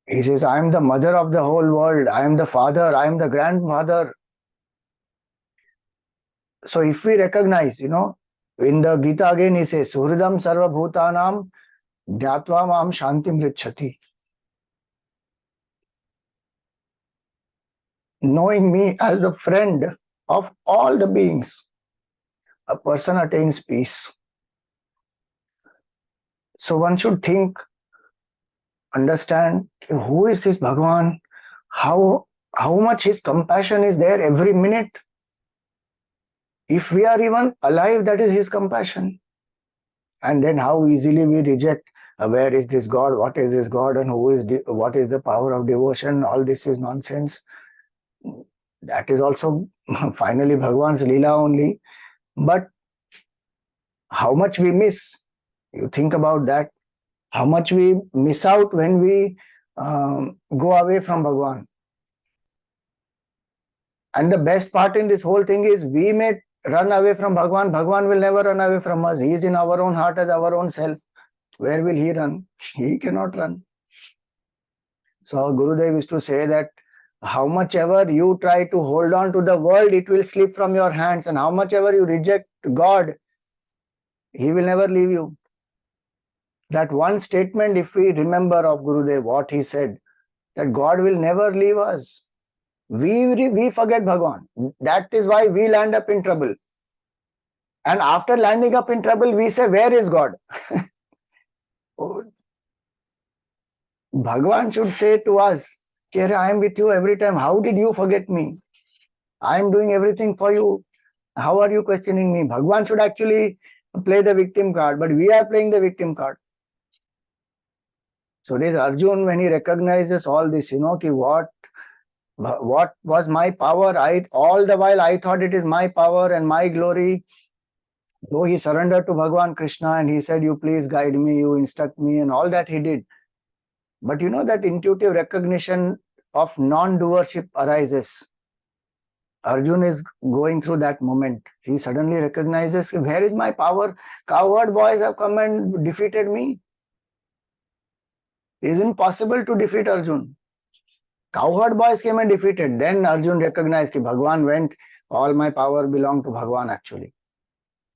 He says, I am the mother of the whole world. I am the father. I am the grandfather. So if we recognize, in the Gita again he says, Suhridam sarva bhutanam dhyatva mam shantim richati. Knowing me as the friend of all the beings, a person attains peace. So one should think, understand who is this Bhagwan, how much his compassion is there every minute. If we are even alive, that is his compassion. And then how easily we reject, where is this God, what is this God, and what is the power of devotion, all this is nonsense. That is also finally Bhagwan's Leela only. But how much we miss, you think about that, how much we miss out when we go away from Bhagwan. And the best part in this whole thing is we may run away from Bhagwan. Bhagwan will never run away from us. He is in our own heart as our own self. Where will he run? He cannot run. So our Gurudev used to say that how much ever you try to hold on to the world, it will slip from your hands. And how much ever you reject God, he will never leave you. That one statement, if we remember of Gurudev, what he said, that God will never leave us. We forget Bhagwan. That is why we land up in trouble. And after landing up in trouble, we say, where is God? Bhagwan should say to us, I am with you every time. How did you forget me? I am doing everything for you. How are you questioning me? Bhagwan should actually play the victim card, but we are playing the victim card. So this Arjun, when he recognizes all this, what was my power? All the while I thought it is my power and my glory. Though he surrendered to Bhagavan Krishna and he said, you please guide me, you instruct me, and all that he did. But you know that intuitive recognition of non-doership arises. Arjun is going through that moment. He suddenly recognizes, where is my power? Cowherd boys have come and defeated me. It is impossible to defeat Arjun. Cowherd boys came and defeated. Then Arjun recognized that Bhagwan went, all my power belonged to Bhagwan actually.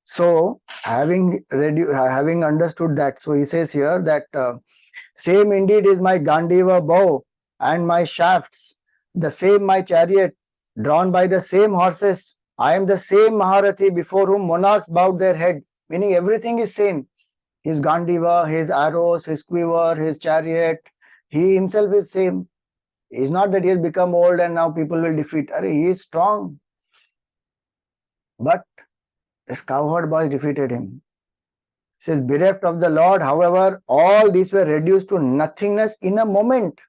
So having understood that, so he says here that same indeed is my Gandiva bow and my shafts, the same my chariot, drawn by the same horses. I am the same Maharathi before whom monarchs bowed their head, meaning everything is same. His Gandiva, his arrows, his quiver, his chariot, he himself is same. It's not that he has become old and now people will defeat. He is strong. But this cowherd boys defeated him. He says, bereft of the Lord, however, all these were reduced to nothingness in a moment.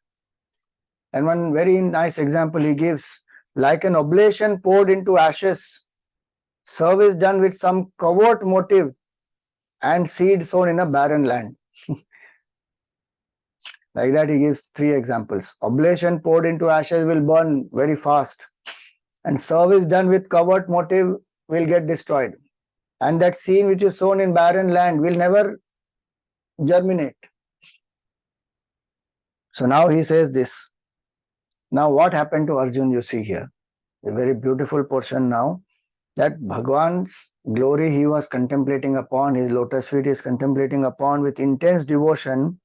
And one very nice example he gives, like an oblation poured into ashes, service done with some covert motive, and seed sown in a barren land. Like that, he gives 3 examples. Oblation poured into ashes will burn very fast, and service done with covert motive will get destroyed. And that seed which is sown in barren land will never germinate. So now he says this. Now what happened to Arjun, you see here? A very beautiful portion now, that Bhagwan's glory he was contemplating upon, his lotus feet is contemplating upon with intense devotion.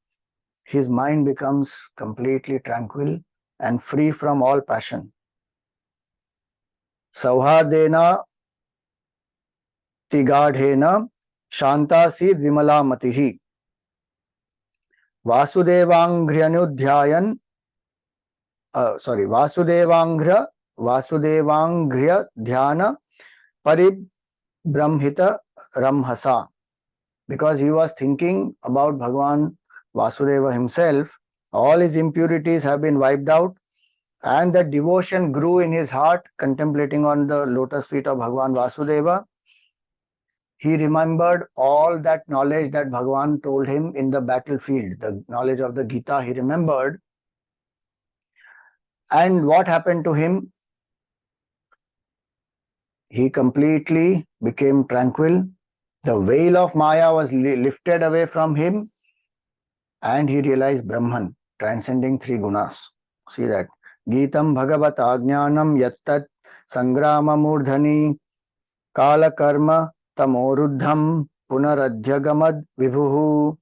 His mind becomes completely tranquil and free from all passion. Sauhardena tigadhena shantasi vimala matihi Vasudevanghryanudhyayan Vasudevanghrya dhyana paribramhita ramhasa. Because he was thinking about Bhagavan Vasudeva himself, all his impurities have been wiped out, and that devotion grew in his heart, contemplating on the lotus feet of Bhagavan Vasudeva. He remembered all that knowledge that Bhagavan told him in the battlefield, the knowledge of the Geeta he remembered. And what happened to him? He completely became tranquil. The veil of Maya was lifted away from him, and he realized Brahman, transcending 3 gunas. See that. Geetam Bhagavata Jnanam Yattat Sangrama Murdhani Kala Karma Tamoruddham Punaradhyagamad Vibhuhu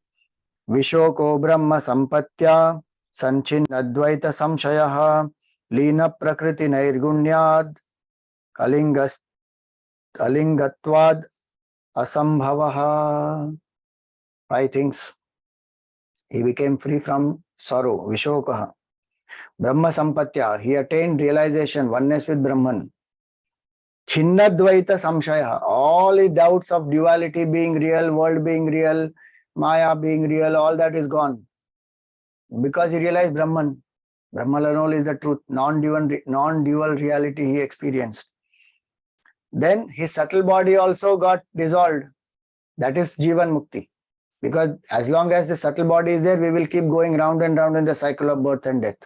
Vishoko Brahma Sampatya Sanchin Advaita Samshayaha Lina Prakriti Nairgunyad Kalingatvad Asambhavaha. 5 things. He became free from sorrow, Vishokaha. Brahma Sampatya, he attained realization, oneness with Brahman. Chinnadvaita Samshaya, all his doubts of duality being real, world being real, Maya being real, all that is gone. Because he realized Brahman. Brahman alone is the truth, non-dual reality he experienced. Then his subtle body also got dissolved. That is Jivan Mukti. Because as long as the subtle body is there, we will keep going round and round in the cycle of birth and death.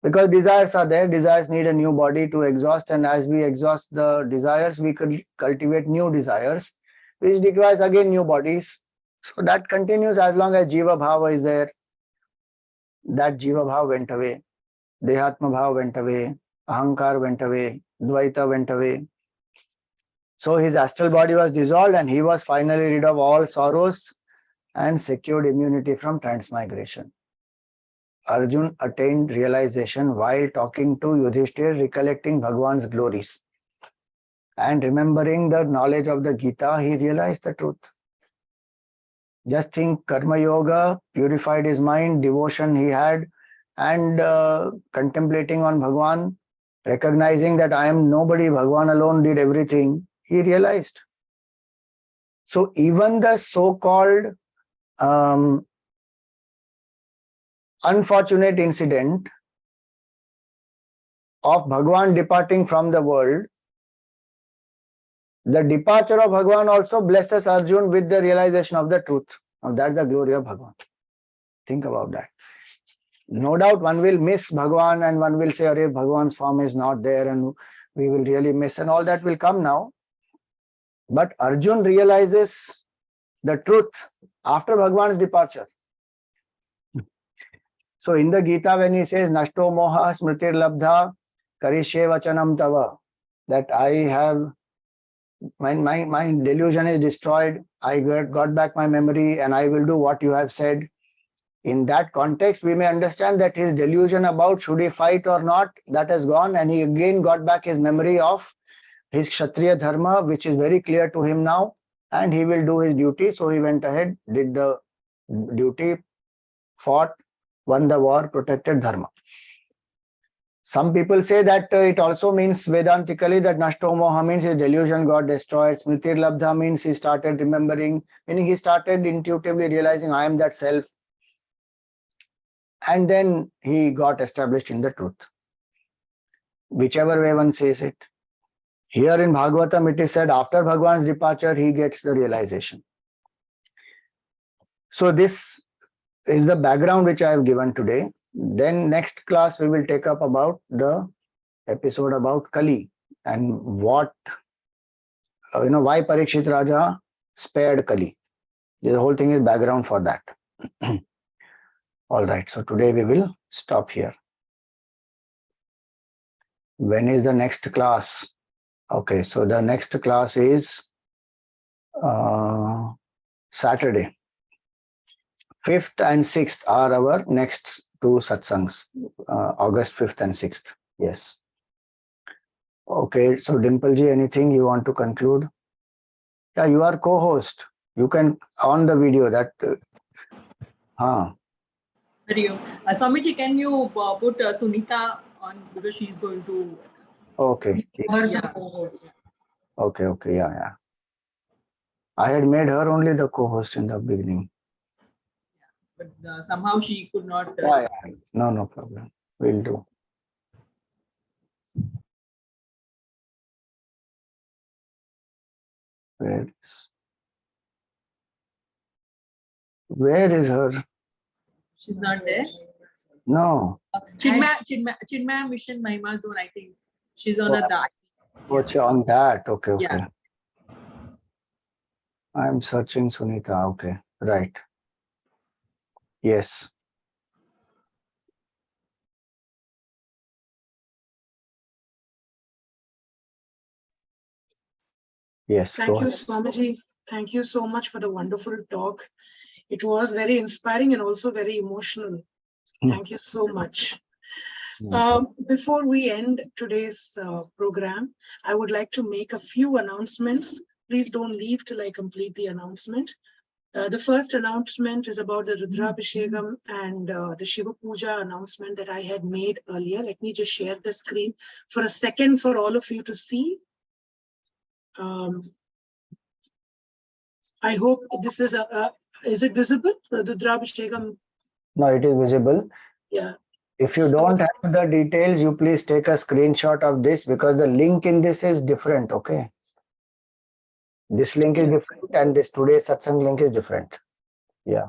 Because desires are there, desires need a new body to exhaust, and as we exhaust the desires, we could cultivate new desires, which requires again new bodies. So that continues as long as Jiva Bhava is there. That Jiva Bhava went away, Dehatma Bhava went away, Ahankar went away, Dvaita went away. So his astral body was dissolved and he was finally rid of all sorrows and secured immunity from transmigration. Arjun attained realization while talking to Yudhishthira, recollecting Bhagwan's glories. And remembering the knowledge of the Geeta, he realized the truth. Just think, Karma Yoga purified his mind, devotion he had, and contemplating on Bhagwan, recognizing that I am nobody, Bhagwan alone did everything, he realized. So even the so-called unfortunate incident of Bhagwan departing from the world the departure of Bhagavan also blesses Arjuna with the realization of the truth. Now that's the glory of Bhagavan. Think about that. No doubt one will miss Bhagavan and one will say, Arey, Bhagavan's form is not there and we will really miss, and all that will come now. But Arjuna realizes the truth after Bhagavan's departure. So in the Geeta, when he says, Nashto moha smritir labdha karishe vachanam tava, that I have, my delusion is destroyed, I got back my memory and I will do what you have said. In that context, we may understand that his delusion about should he fight or not, that has gone, and he again got back his memory of his Kshatriya dharma, which is very clear to him now, and he will do his duty. So he went ahead, did the duty, fought, won the war, protected dharma. Some people say that it also means Vedantically that Nashto Moha means his delusion got destroyed. Smritir Labdha means he started remembering, meaning he started intuitively realizing I am that self. And then he got established in the truth. Whichever way one says it. Here in Bhagavatam it is said after Bhagavan's departure he gets the realization. So this is the background which I have given today. Then next class we will take up about the episode about Kali and what, why Parikshit Raja spared Kali. The whole thing is background for that. All right, so today we will stop here. When is the next class? Okay, so the next class is Saturday. 5th and 6th are our next two satsangs, August 5th and 6th. Yes. Okay, so Dimpleji, anything you want to conclude? Yeah, you are co-host. You can on the video that. Swamiji, can you put Sunita on because she's going to. Okay. Yes. Okay, yeah. I had made her only the co-host in the beginning. But somehow she could not. Yeah. No problem. We'll do. Where is her? She's not there. No. Chinmaya Mission Mahima Zone, I think. She's on that. On that. Okay. Yeah. I'm searching Sunita. Okay. Right. Yes. Yes. Thank you, Swamiji. Thank you so much for the wonderful talk. It was very inspiring and also very emotional. Thank you so much. Before we end today's program, I would like to make a few announcements. Please don't leave till I complete the announcement. The first announcement is about the Rudrabhishekam and the Shiva Puja announcement that I had made earlier. Let me just share the screen for a second for all of you to see. I hope this is is it visible? The Rudrabhishekam? No, it is visible. Yeah. If you don't have the details, you please take a screenshot of this because the link in this is different. Okay. This link is different and this today's satsang link is different. Yeah.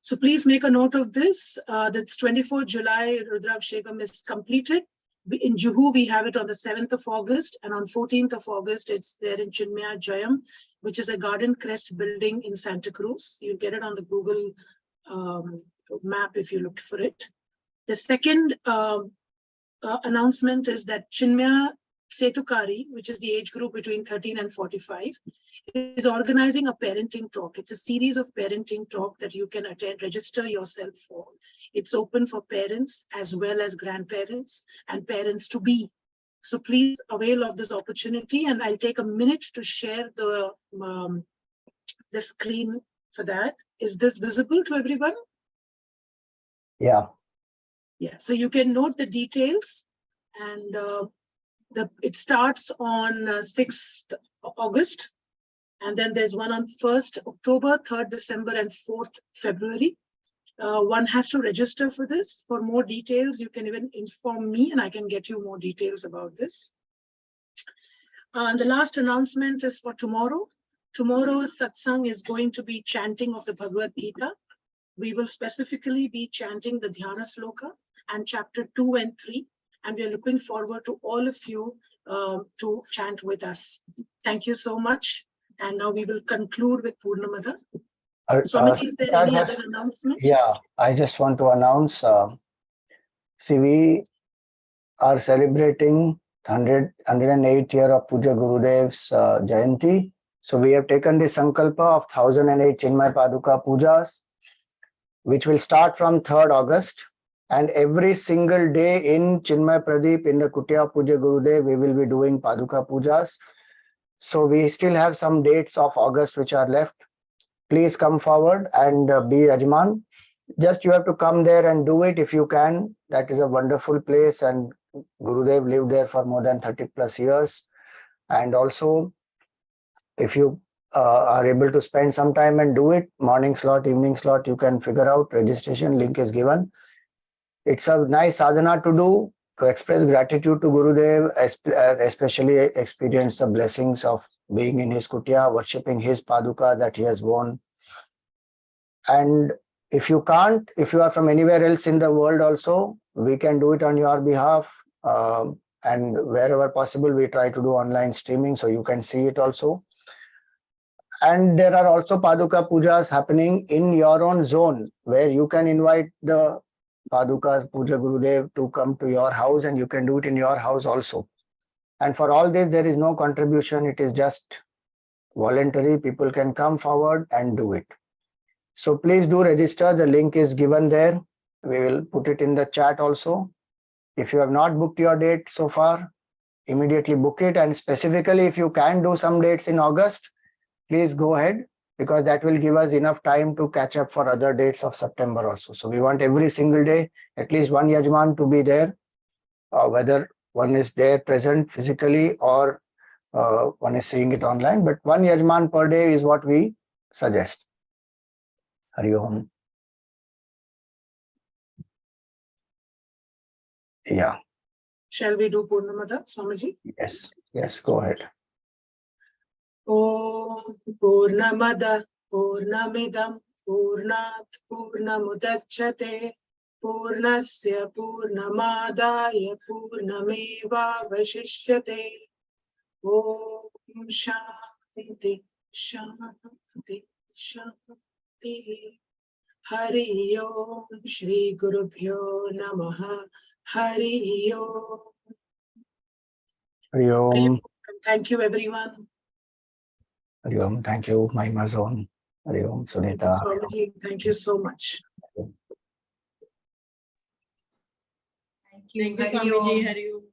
So please make a note of this. That's 24 July, Rudrabhishekam is completed. In Juhu, we have it on the 7th of August, and on 14th of August, it's there in Chinmaya Jayam, which is a garden crest building in Santa Cruz. You'll get it on the Google map if you look for it. The second announcement is that Chinmaya Setukari, which is the age group between 13 and 45, is organizing a parenting talk. It's a series of parenting talk that you can attend, register yourself for. It's open for parents as well as grandparents and parents to be. So please avail of this opportunity, and I'll take a minute to share the screen for that. Is this visible to everyone? Yeah. Yeah, so you can note the details, and it starts on 6th August, and then there's one on 1st October, 3rd December, and 4th February. One has to register for this. For more details, you can even inform me and I can get you more details about this. The last announcement is for tomorrow. Tomorrow's satsang is going to be chanting of the Bhagavad Gita. We will specifically be chanting the Dhyana Sloka and chapter 2 and 3. And we are looking forward to all of you to chant with us. Thank you so much. And now we will conclude with Purnamada. Swamiji, is there any other announcement? Yeah, I just want to announce, see, we are celebrating 108 year of Puja Gurudev's Jayanti. So we have taken the Sankalpa of 1008 Chinmaya Paduka Pujas, which will start from 3rd August. And every single day in Chinmaya Pradeep in the Kutia Puja Gurudev, we will be doing Paduka Pujas. So we still have some dates of August which are left. Please come forward and be Yajman. Just you have to come there and do it if you can. That is a wonderful place, and Gurudev lived there for more than 30 plus years. And also, if you are able to spend some time and do it, morning slot, evening slot, you can figure out. Registration link is given. It's a nice sadhana to do, to express gratitude to Gurudev, especially experience the blessings of being in his kutia, worshipping his paduka that he has worn. And if you can't, if you are from anywhere else in the world also, we can do it on your behalf. And wherever possible, we try to do online streaming so you can see it also. And there are also Paduka Pujas happening in your own zone where you can invite the Padukas, Puja Gurudev to come to your house, and you can do it in your house also. And for all this, there is no contribution. It is just voluntary. People can come forward and do it. So please do register. The link is given there. We will put it in the chat also. If you have not booked your date so far, immediately book it. And specifically, if you can do some dates in August, please go ahead, because that will give us enough time to catch up for other dates of September also. So we want every single day, at least one Yajman to be there, whether one is there present physically or one is seeing it online. But one Yajman per day is what we suggest. Hari Om. Yeah. Shall we do Purnamada, Swamiji? Yes. Yes, go ahead. Om Purnamada Purnamidam Purnat Purnamudachyate Purnasya Purnamadaya Purnameva Vashishyate. Om Shanti Shanti Shanti. Hari Om Shri Gurubhyo Namaha. Hari Om. Hari Om. Thank you, everyone. Hari Om. Thank you, Mahima Zone. Hari Om, Sunita. Swamiji, thank you so much. Thank you, Swamiji. Hari Om.